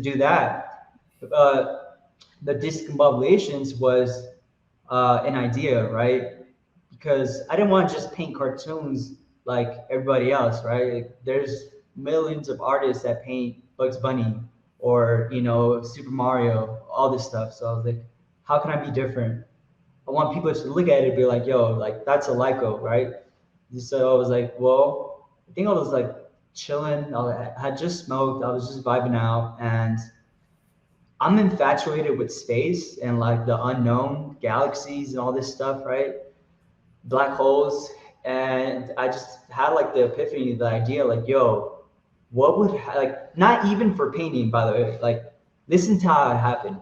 do that. Uh, the discombobulations was an idea, right? Because I didn't want to just paint cartoons like everybody else, right? Like, there's millions of artists that paint Bugs Bunny or Super Mario, all this stuff. So I was like, how can I be different? I want people to look at it and be like, yo, like that's a LyKo, right? So I was like, well, I think I was like chilling. I had just smoked. I was just vibing out, and I'm infatuated with space and like the unknown galaxies and all this stuff, right? Black holes. And I just had like the epiphany, the idea, like, yo, what would like not even for painting, by the way, like listen to how it happened.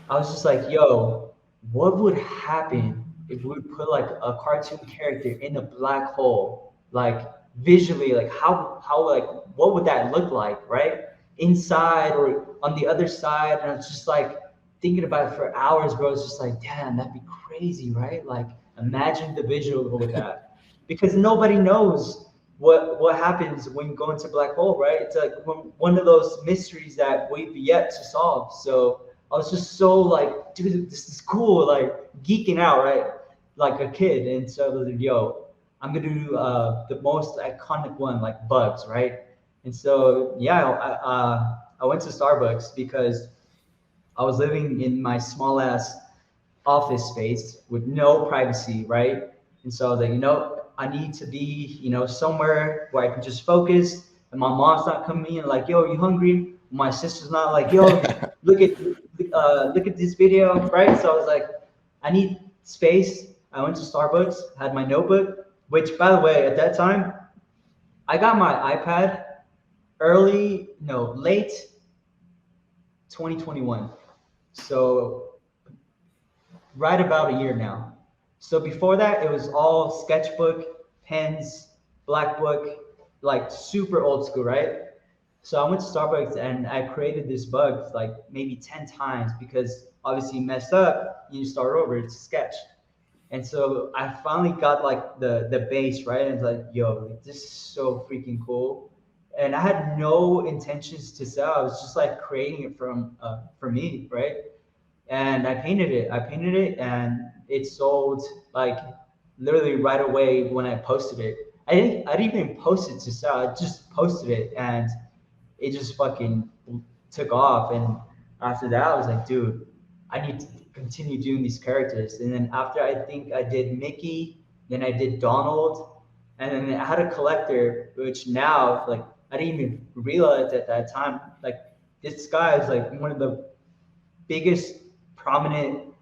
I was just like, yo, what would happen if we would put like a cartoon character in a black hole? Like visually, like how like what would that look like, right? Inside or on the other side. And I was just like thinking about it for hours, bro. It's just like, damn, that'd be crazy, right? Like imagine the visual with that. Because nobody knows what happens when you go into black hole, right? It's like one of those mysteries that we've yet to solve. So I was just so like, dude, this is cool, like geeking out, right? Like a kid. And so I was like, yo, I'm gonna do the most iconic one, like Bugs, right? And so yeah, I went to Starbucks because I was living in my small ass office space with no privacy, right? And so I was like, I need to be, somewhere where I can just focus and my mom's not coming in like, yo, are you hungry? My sister's not like, yo, look at this video, right? So I was like, I need space. I went to Starbucks, had my notebook, which by the way, at that time, I got my iPad late 2021. So right about a year now. So before that, it was all sketchbook, pens, black book, like super old school, right? So I went to Starbucks and I created this bug like maybe 10 times because obviously you messed up, you start over, it's a sketch. And so I finally got like the base, right? And it's like, yo, this is so freaking cool. And I had no intentions to sell. I was just like creating it for me, right? And I painted it. I painted it, and it sold like literally right away when I posted it. I didn't even post it to sell. I just posted it, and it just fucking took off. And after that, I was like, dude, I need to continue doing these characters. And then after I think I did Mickey, then I did Donald, and then I had a collector, which now like I didn't even realize at that time. Like this guy is like one of the biggest prominent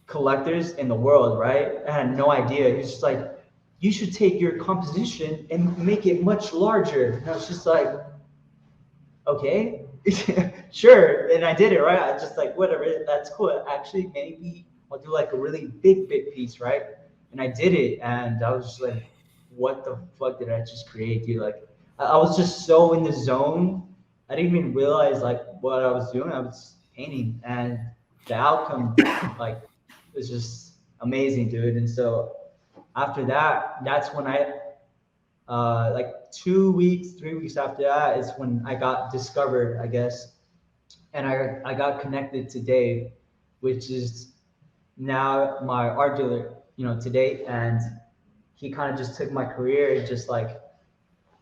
collectors in the world, right? I had no idea. He's just like, you should take your composition and make it much larger. And I was just like, okay, sure. And I did it, right? I just like, whatever, that's cool. Actually, maybe I'll do like a really big piece, right? And I did it, and I was just like, what the fuck did I just create, dude? Like, I was just so in the zone. I didn't even realize like what I was doing. I was painting, and the outcome like was just amazing, dude. And so after that, that's when I like 2 weeks, 3 weeks after that is when I got discovered, I guess, and I got connected to Dave, which is now my art dealer, to date, and he kind of just took my career and just like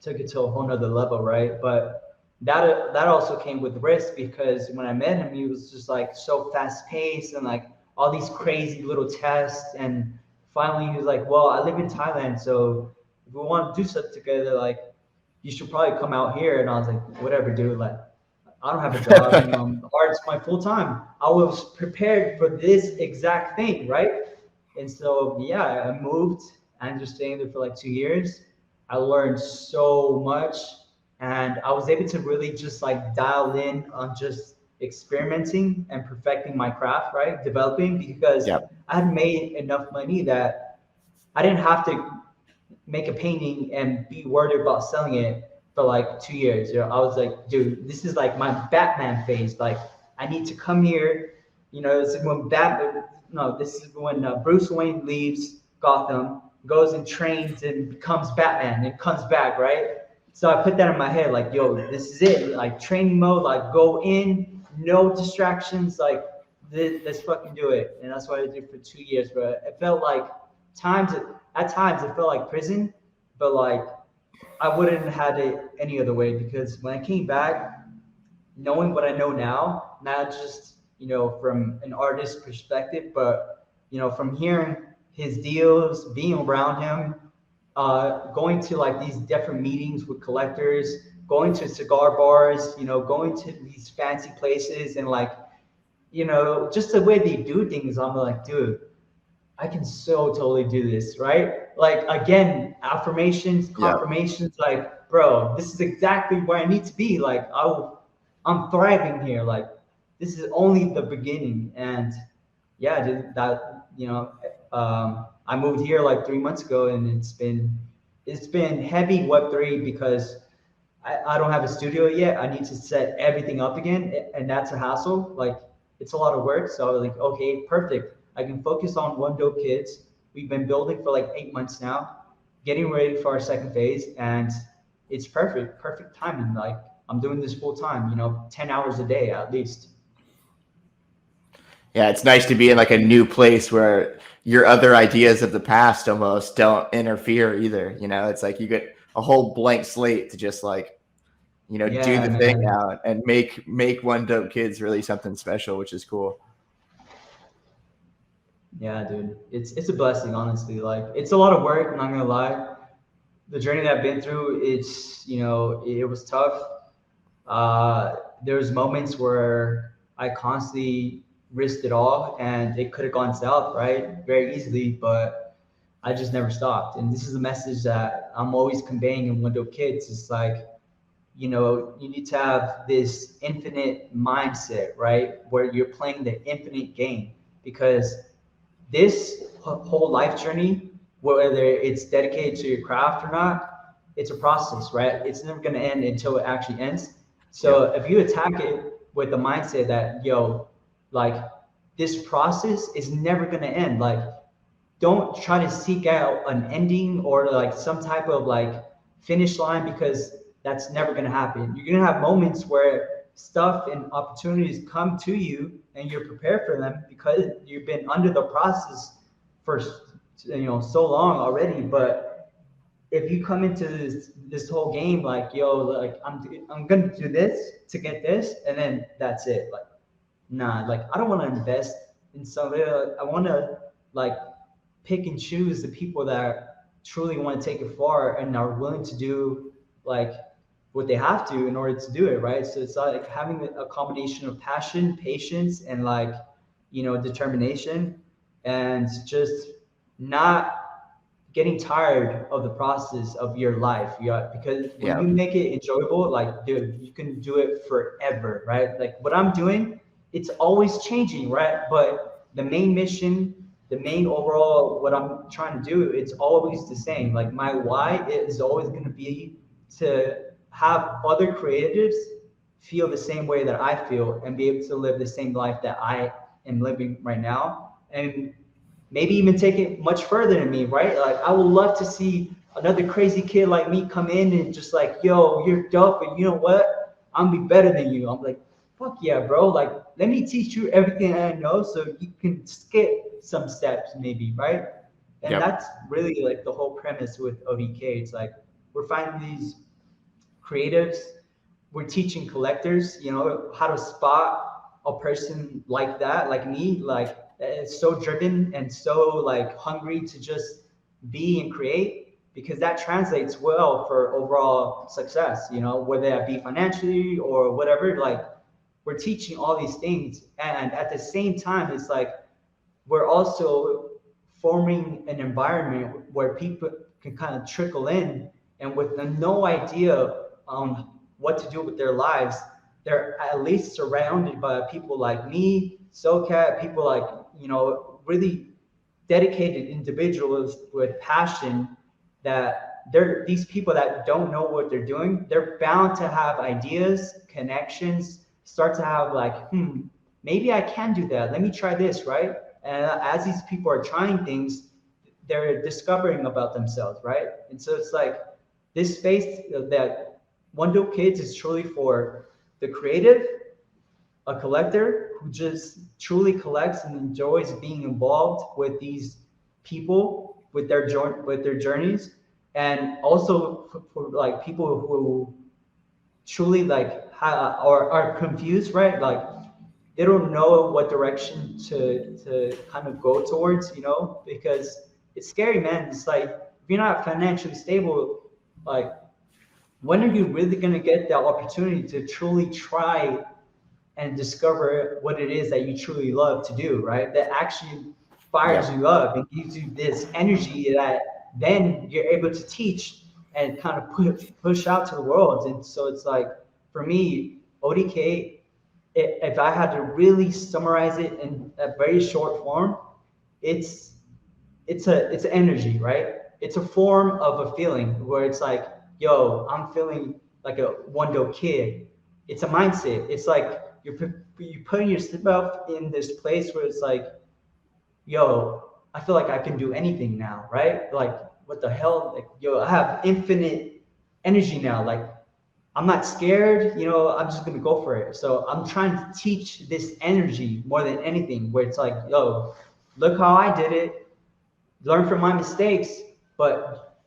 took it to a whole nother level, right? But that also came with risk because when I met him, he was just like so fast paced and like all these crazy little tests. And finally, he was like, "Well, I live in Thailand, so if we want to do stuff together, like you should probably come out here." And I was like, "Whatever, dude. Like, I don't have a job. Art's my full time. I was prepared for this exact thing, right?" And so yeah, I moved. I ended up staying there for like 2 years. I learned so much, and I was able to really just like dial in on just experimenting and perfecting my craft, right? Developing because Yep. I had made enough money that I didn't have to make a painting and be worried about selling it for like 2 years. I was like, dude, this is like my Batman phase. Like I need to come here. This is when this is when Bruce Wayne leaves Gotham, goes and trains and becomes Batman and comes back, right? So I put that in my head, like, yo, this is it, like training mode, like go in, no distractions, like let's fucking do it. And that's what I did for 2 years, bro. It felt like times at times it felt like prison, but like I wouldn't have had it any other way, because when I came back, knowing what I know now, not just from an artist perspective, but from hearing his deals, being around him, going to like these different meetings with collectors, going to cigar bars, going to these fancy places, and like just the way they do things, I'm like, dude, I can so totally do this, right? Like again, affirmations, Yeah. confirmations, like, bro, this is exactly where I need to be. Like I'm thriving here. Like this is only the beginning. And yeah, dude, that I moved here like 3 months ago, and it's been heavy Web3, because I don't have a studio yet. I need to set everything up again, and that's a hassle. Like it's a lot of work. So I was like, okay, perfect. I can focus on One Dope Kids. We've been building for like 8 months now, getting ready for our second phase, and it's perfect timing. Like I'm doing this full time, 10 hours a day at least. Yeah, it's nice to be in like a new place where your other ideas of the past almost don't interfere either. It's like you get a whole blank slate to just like, do Yeah, the thing man. now and make One Dope Kids really something special, which is cool. Yeah, dude. It's a blessing, honestly. Like it's a lot of work, I'm not gonna lie. The journey that I've been through, it was tough. There's moments where I constantly risked it all, and it could have gone south, right? Very easily, but I just never stopped. And this is a message that I'm always conveying in Window Kids. It's like, you need to have this infinite mindset, right? Where you're playing the infinite game, because this whole life journey, whether it's dedicated to your craft or not, it's a process, right? It's never going to end until it actually ends. So Yep. if you attack it with the mindset that, yo, like this process is never going to end, like don't try to seek out an ending or like some type of like finish line, because that's never going to happen. You're going to have moments where stuff and opportunities come to you, and you're prepared for them because you've been under the process for so long already. But if you come into this whole game like, yo, like I'm gonna do this to get this, and then that's it, like nah, like I don't want to invest in somebody. I want to like pick and choose the people that truly want to take it far and are willing to do like what they have to in order to do it, right? So it's like having a combination of passion, patience, and like determination, and just not getting tired of the process of your life. Yeah, because when you Yep. make it enjoyable, like dude, you can do it forever, right? Like what I'm doing, it's always changing, right? But the main mission, the main overall, what I'm trying to do, it's always the same. Like my why is always going to be to have other creatives feel the same way that I feel, and be able to live the same life that I am living right now. And maybe even take it much further than me, right? Like I would love to see another crazy kid like me come in and just like, yo, you're dope, but you know what? I'm gonna be better than you. I'm like, fuck yeah, bro. Like, let me teach you everything I know so you can skip some steps, maybe, right? And Yep. that's really like the whole premise with ODK. It's like we're finding these creatives, we're teaching collectors, how to spot a person like that, like me, like is so driven and so like hungry to just be and create, because that translates well for overall success, whether that be financially or whatever. Like we're teaching all these things, and at the same time, it's like we're also forming an environment where people can kind of trickle in, and with no idea on what to do with their lives, they're at least surrounded by people like me, SoCat, people like, really dedicated individuals with passion, that they're these people that don't know what they're doing, they're bound to have ideas, connections, start to have like, maybe I can do that. Let me try this, right? And as these people are trying things, they're discovering about themselves, right? And so it's like this space that One Dope Kids is truly for the creative, a collector who just truly collects and enjoys being involved with these people with their journeys, and also for like people who truly like or are confused, right? Like they don't know what direction to kind of go towards, because it's scary, man. It's like if you're not financially stable, like when are you really gonna get that opportunity to truly try and discover what it is that you truly love to do, right? That actually fires Yep. you up and gives you this energy that then you're able to teach and kind of push out to the world. And so it's like, for me, ODK, if I had to really summarize it in a very short form, it's it's an energy, right? It's a form of a feeling where it's like, yo, I'm feeling like a one dope kid. It's a mindset. It's like you putting yourself in this place where it's like, yo, I feel like I can do anything now, right? Like, what the hell? Like, yo, I have infinite energy now. Like, I'm not scared, I'm just gonna go for it. So I'm trying to teach this energy more than anything, where it's like, yo, look how I did it, learn from my mistakes, but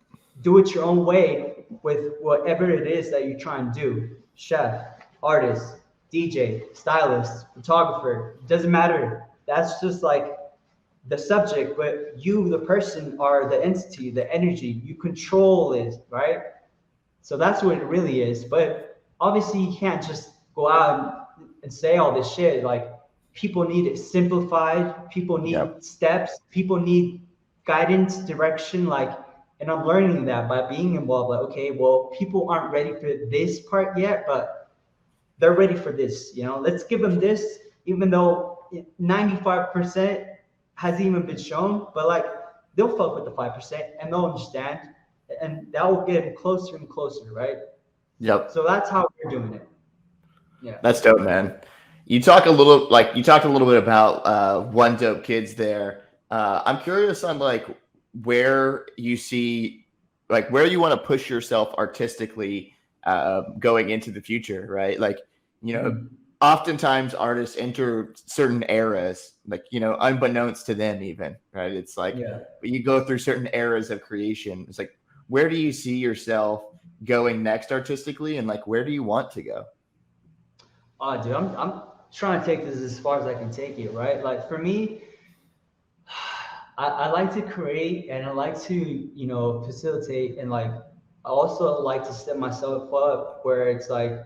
do it your own way with whatever it is that you try and do. Chef, artist, DJ, stylist, photographer, doesn't matter. That's just like the subject, but you, the person, are the entity, the energy. You control it, right? So that's what it really is. But obviously, you can't just go out and say all this shit. Like, people need it simplified. People Yep. need steps. People need guidance, direction. Like, and I'm learning that by being involved. Like, okay, well, people aren't ready for this part yet, but they're ready for this. Let's give them this, even though 95% hasn't even been shown. But like, they'll fuck with the 5% and they'll understand, and that will get them closer and closer, right? Yep. So that's how we're doing it. Yeah. That's dope, man. You talked a little bit about One Dope Kids there. I'm curious on like where you see like where you want to push yourself artistically going into the future, right? Like, you know, Mhm. oftentimes artists enter certain eras, like, unbeknownst to them even, right? It's like Yeah. you go through certain eras of creation. It's like, where do you see yourself going next artistically, and like where do you want to go? Oh, dude, I'm trying to take this as far as I can take it, right? Like for me, I like to create and I like to, facilitate, and like I also like to set myself up where it's like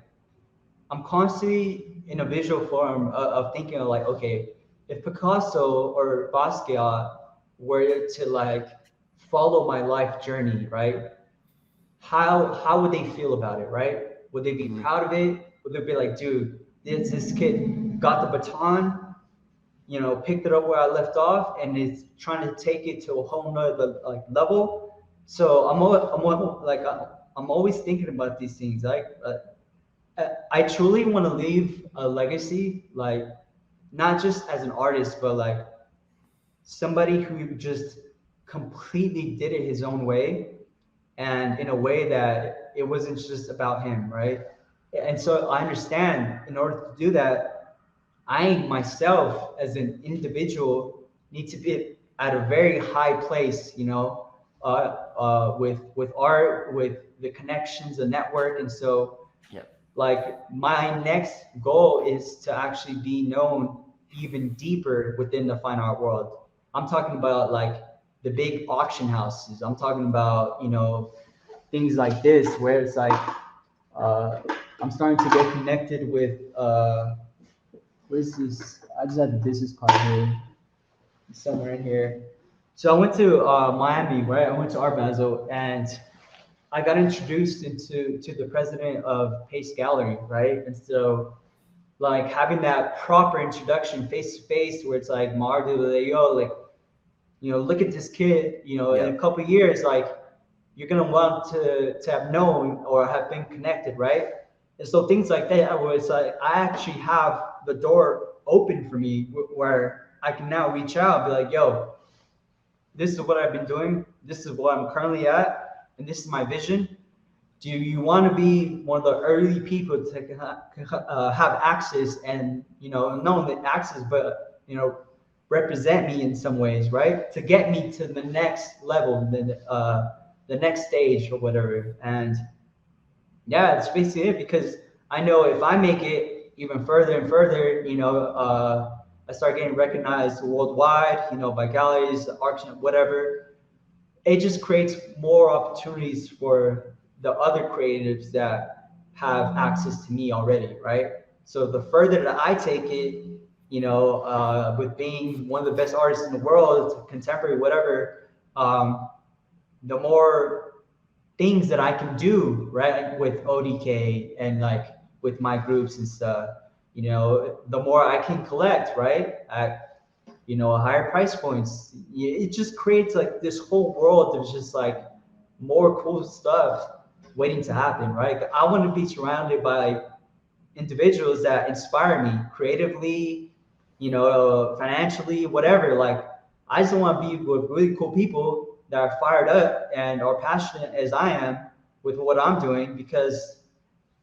I'm constantly in a visual form of thinking of like, okay, if Picasso or Basquiat were to like follow my life journey, right? How would they feel about it, right? Would they be Mhm. proud of it? Would they be like, dude, this kid got the baton, picked it up where I left off, and is trying to take it to a whole nother like level. So I'm always thinking about these things. Like I truly want to leave a legacy, like not just as an artist, but like somebody who just completely did it his own way, and in a way that it wasn't just about him, right? And so I understand in order to do that, I myself as an individual need to be at a very high place, with art, with the connections, the network. And so Yep. like my next goal is to actually be known even deeper within the fine art world. I'm talking about like the big auction houses. I'm talking about, things like this where it's like uh, I'm starting to get connected with what is this? I just had the business card here, somewhere in here. So I went to Miami, right? I went to Art Basel, and I got introduced to the president of Pace Gallery, right? And so like having that proper introduction face to face, where it's like Mardu, like, yo, like, look at this kid, in a Yep. couple of years, like you're gonna want to have known or have been connected, right? And so things like that, where it's like I actually have the door open for me, where I can now reach out and be like, yo, this is what I've been doing. This is what I'm currently at, and this is my vision. Do you want to be one of the early people to have access, and not only access, but represent me in some ways, right? To get me to the next level, the next stage or whatever. And yeah, it's basically it, because I know if I make it even further and further, I start getting recognized worldwide, by galleries, auction, whatever. It just creates more opportunities for the other creatives that have access to me already, right? So the further that I take it, with being one of the best artists in the world, contemporary, whatever, the more things that I can do, right, with ODK and like with my groups and stuff, the more I can collect, right, at higher price points. It just creates like this whole world of just like more cool stuff waiting to happen, right? I want to be surrounded by individuals that inspire me creatively, financially, whatever. Like, I just want to be with really cool people that are fired up and are passionate as I am with what I'm doing, because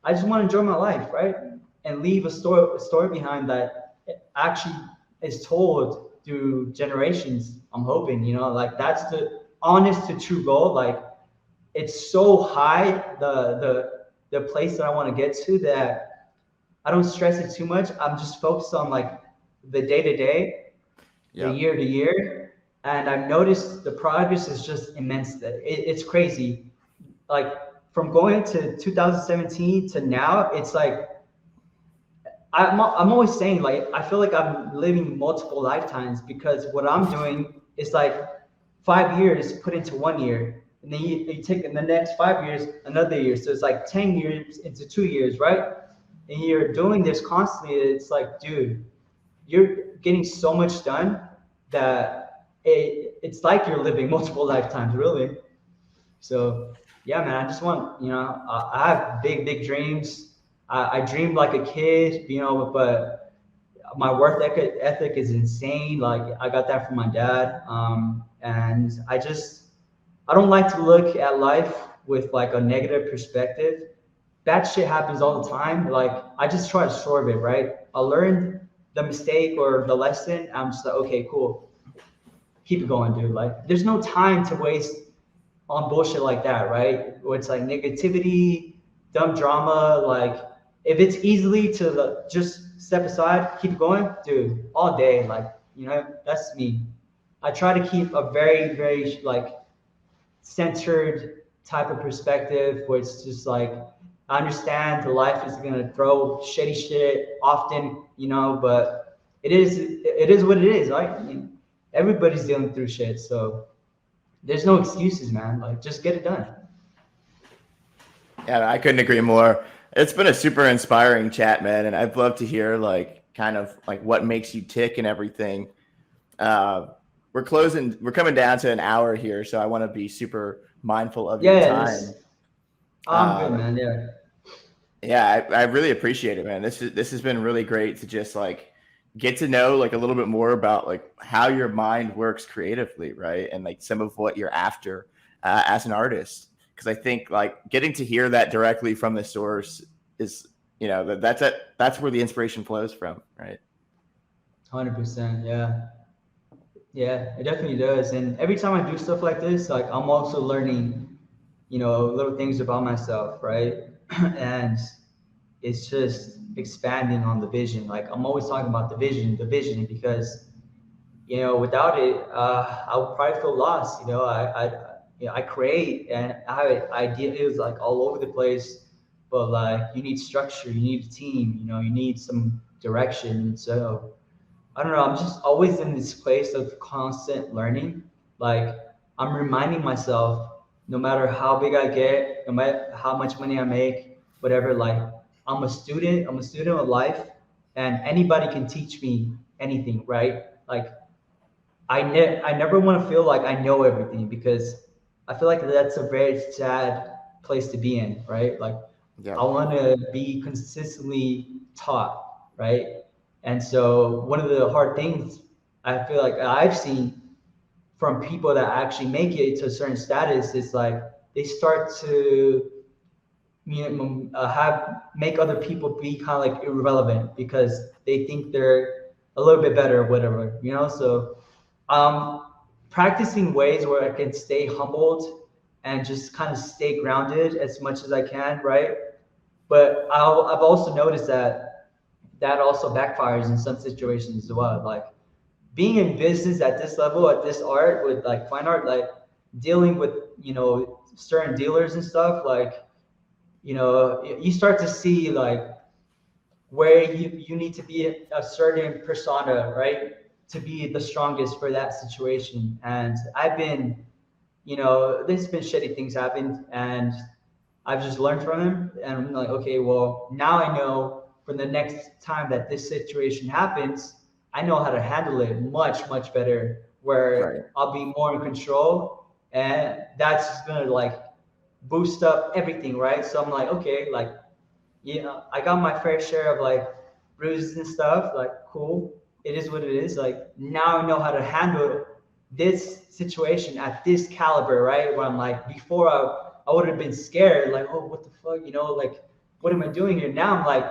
I just want to enjoy my life, right? And leave a story behind that actually is told through generations. I'm hoping, like that's the honest to true goal. Like, it's so high, the place that I want to get to, that I don't stress it too much. I'm just focused on like the day to day, the Yeah. year to year, and I've noticed the progress is just immense. It's crazy. Like, from going to 2017 to now, it's like I'm always saying, like, I feel like I'm living multiple lifetimes, because what I'm doing is like 5 years put into 1 year, and then you take in the next 5 years another year, so it's like 10 years into 2 years, right? And you're doing this constantly. It's like, dude, you're getting so much done that it's like you're living multiple lifetimes, really. So yeah, man, I just want, I have big, big dreams. I dreamed like a kid, but my work ethic is insane. Like, I got that from my dad. And I don't like to look at life with like a negative perspective. Bad shit happens all the time. Like, I just try to absorb it, right? I learned the mistake or the lesson. I'm just like, okay, cool. Keep it going, dude. Like, there's no time to waste on bullshit like that, right? Where it's like negativity, dumb drama. Like, if it's easily to just step aside, keep going, dude, all day. Like, that's me. I try to keep a very, very like centered type of perspective, where it's just like, I understand the life is gonna throw shitty shit often, but it is what it is, right? I mean, everybody's dealing through shit, so there's no excuses, man. Like, just get it done. Yeah, I couldn't agree more. It's been a super inspiring chat, man, and I'd love to hear like kind of like what makes you tick and everything. Uh, we're coming down to an hour here, so I want to be super mindful of your Yeah, time. I'm good, Uh, man. Yeah. yeah, I really appreciate it, man. This has been really great to just like get to know like a little bit more about like how your mind works creatively, right? And like some of what you're after as an artist. Because I think like getting to hear that directly from the source is, that's where the inspiration flows from, right? 100%. Yeah. Yeah, it definitely does. And every time I do stuff like this, like, I'm also learning, little things about myself, right? And it's just expanding on the vision. Like, I'm always talking about the vision, because without it, I would probably feel lost. I create and I have ideas like all over the place, but like, you need structure, you need a team, you need some direction. So I don't know. I'm just always in this place of constant learning. Like, I'm reminding myself, no matter how big I get, no matter how much money I make, whatever, like, I'm a student. I'm a student of life, and anybody can teach me anything, right? Like, I never want to feel like I know everything, because I feel like that's a very sad place to be in, right? Like, I want to be consistently taught, right? And so one of the hard things I feel like I've seen from people that actually make it to a certain status is like they start to have make other people be kind of like irrelevant because they think they're a little bit better or whatever, So um, practicing ways where I can stay humbled and just kind of stay grounded as much as I can, right? But I've also noticed that also backfires in some situations as well. Like being in business at this level, at this art with like fine art, like dealing with certain dealers and stuff, like you start to see like where you need to be a certain persona, right, to be the strongest for that situation. And I've been, there's been shitty things happen, and I've just learned from him, and I'm like, okay, well, now I know for the next time that this situation happens, I know how to handle it much, much better, Right. where I'll be more in control, and that's just gonna like boost up everything, right? So I'm like, okay, like, I got my fair share of like bruises and stuff, like, cool. It is what it is. Like, now I know how to handle this situation at this caliber, right? Where I'm like, before I would have been scared, like, oh, what the fuck, like, what am I doing here? Now I'm like,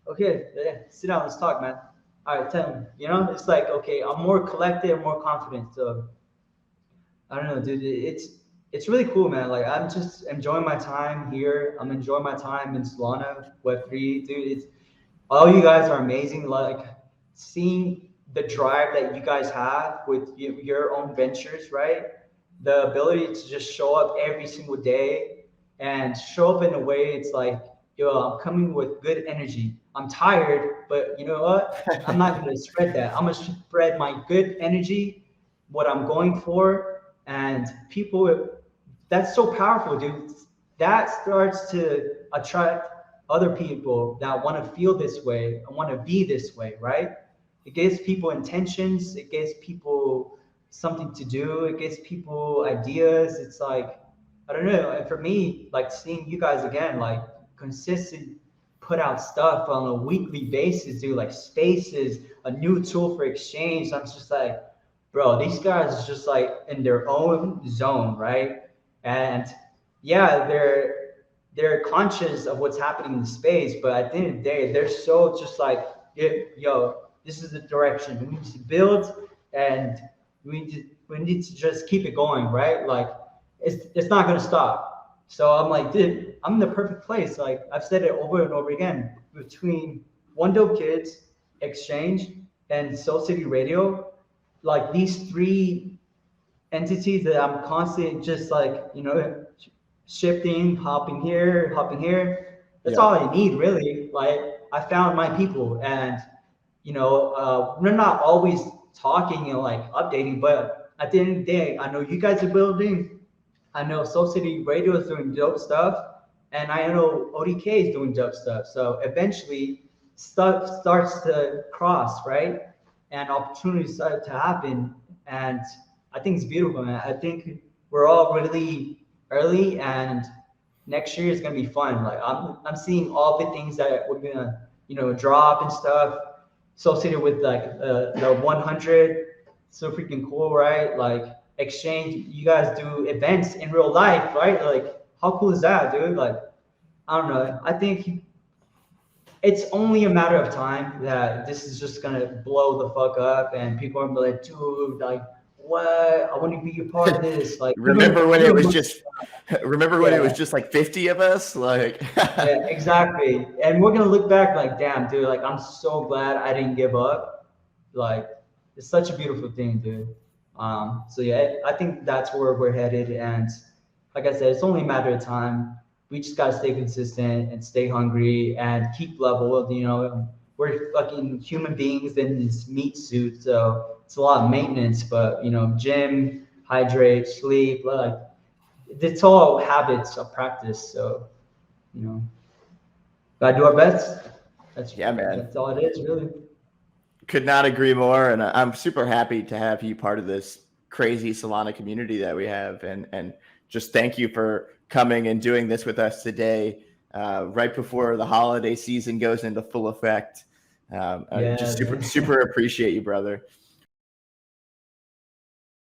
okay, yeah, sit down, let's talk, man. All right, tell me, it's like, okay, I'm more collected, I'm more confident. So I don't know, dude. It's really cool, man. Like I'm just enjoying my time here. I'm enjoying my time in Solana Web3, dude. It's all you guys are amazing. Like seeing the drive that you guys have with your own ventures, right? The ability to just show up every single day and show up in a way it's like, yo, I'm coming with good energy. I'm tired, but you know what? I'm not gonna spread that. I'm gonna spread my good energy, what I'm going for, and people. That's so powerful, dude. That starts to attract other people that want to feel this way and want to be this way, right? It gives people intentions, it gives people something to do, it gives people ideas. It's like, I don't know. And for me, like seeing you guys again, like consistent put out stuff on a weekly basis, do like spaces, a new tool for exchange. I'm just like, bro, these guys is just like in their own zone, right? And yeah, they're conscious of what's happening in the space, but at the end of the day, they're so just like, yo, this is the direction we need to build, and we need to just keep it going, right? Like it's not gonna stop. So I'm like, dude, I'm in the perfect place. Like I've said it over and over again. Between One Dope Kids, Exchange, and Soul City Radio, like these three entities that I'm constantly just like, shifting, hopping here, hopping here. That's Yeah. all I need, really. Like I found my people, and we're not always talking and like updating, but at the end of the day, I know you guys are building. I know Soul City Radio is doing dope stuff, and I know ODK is doing dope stuff. So eventually, stuff starts to cross, right? And opportunities start to happen, and I think it's beautiful, man. I think we're all really early, and next year is gonna be fun. Like I'm seeing all the things that we're gonna drop and stuff associated with like the 100. So freaking cool, right? Like exchange, you guys do events in real life, right? Like how cool is that, dude? Like I don't know. I think it's only a matter of time that this is just gonna blow the fuck up, and people are gonna be like, dude, like what? I want to be a part of this. Like remember when it even was just remember when it was yeah. just like 50 of us? Like Yeah, exactly. And we're gonna look back like, damn, dude, like I'm so glad I didn't give up. Like, it's such a beautiful thing, dude. So yeah, I think that's where we're headed. And like I said, it's only a matter of time. We just gotta stay consistent and stay hungry and keep level. We're fucking human beings in this meat suit, so it's a lot of maintenance. But gym, hydrate, sleep, like it's all habits of practice. So you know gotta do our best. That's yeah, man. that's all it is, really. Could not agree more. And I'm super happy to have you part of this crazy Solana community that we have. And just thank you for coming and doing this with us today. right before the holiday season goes into full effect. Yeah, Just man. super appreciate you, brother.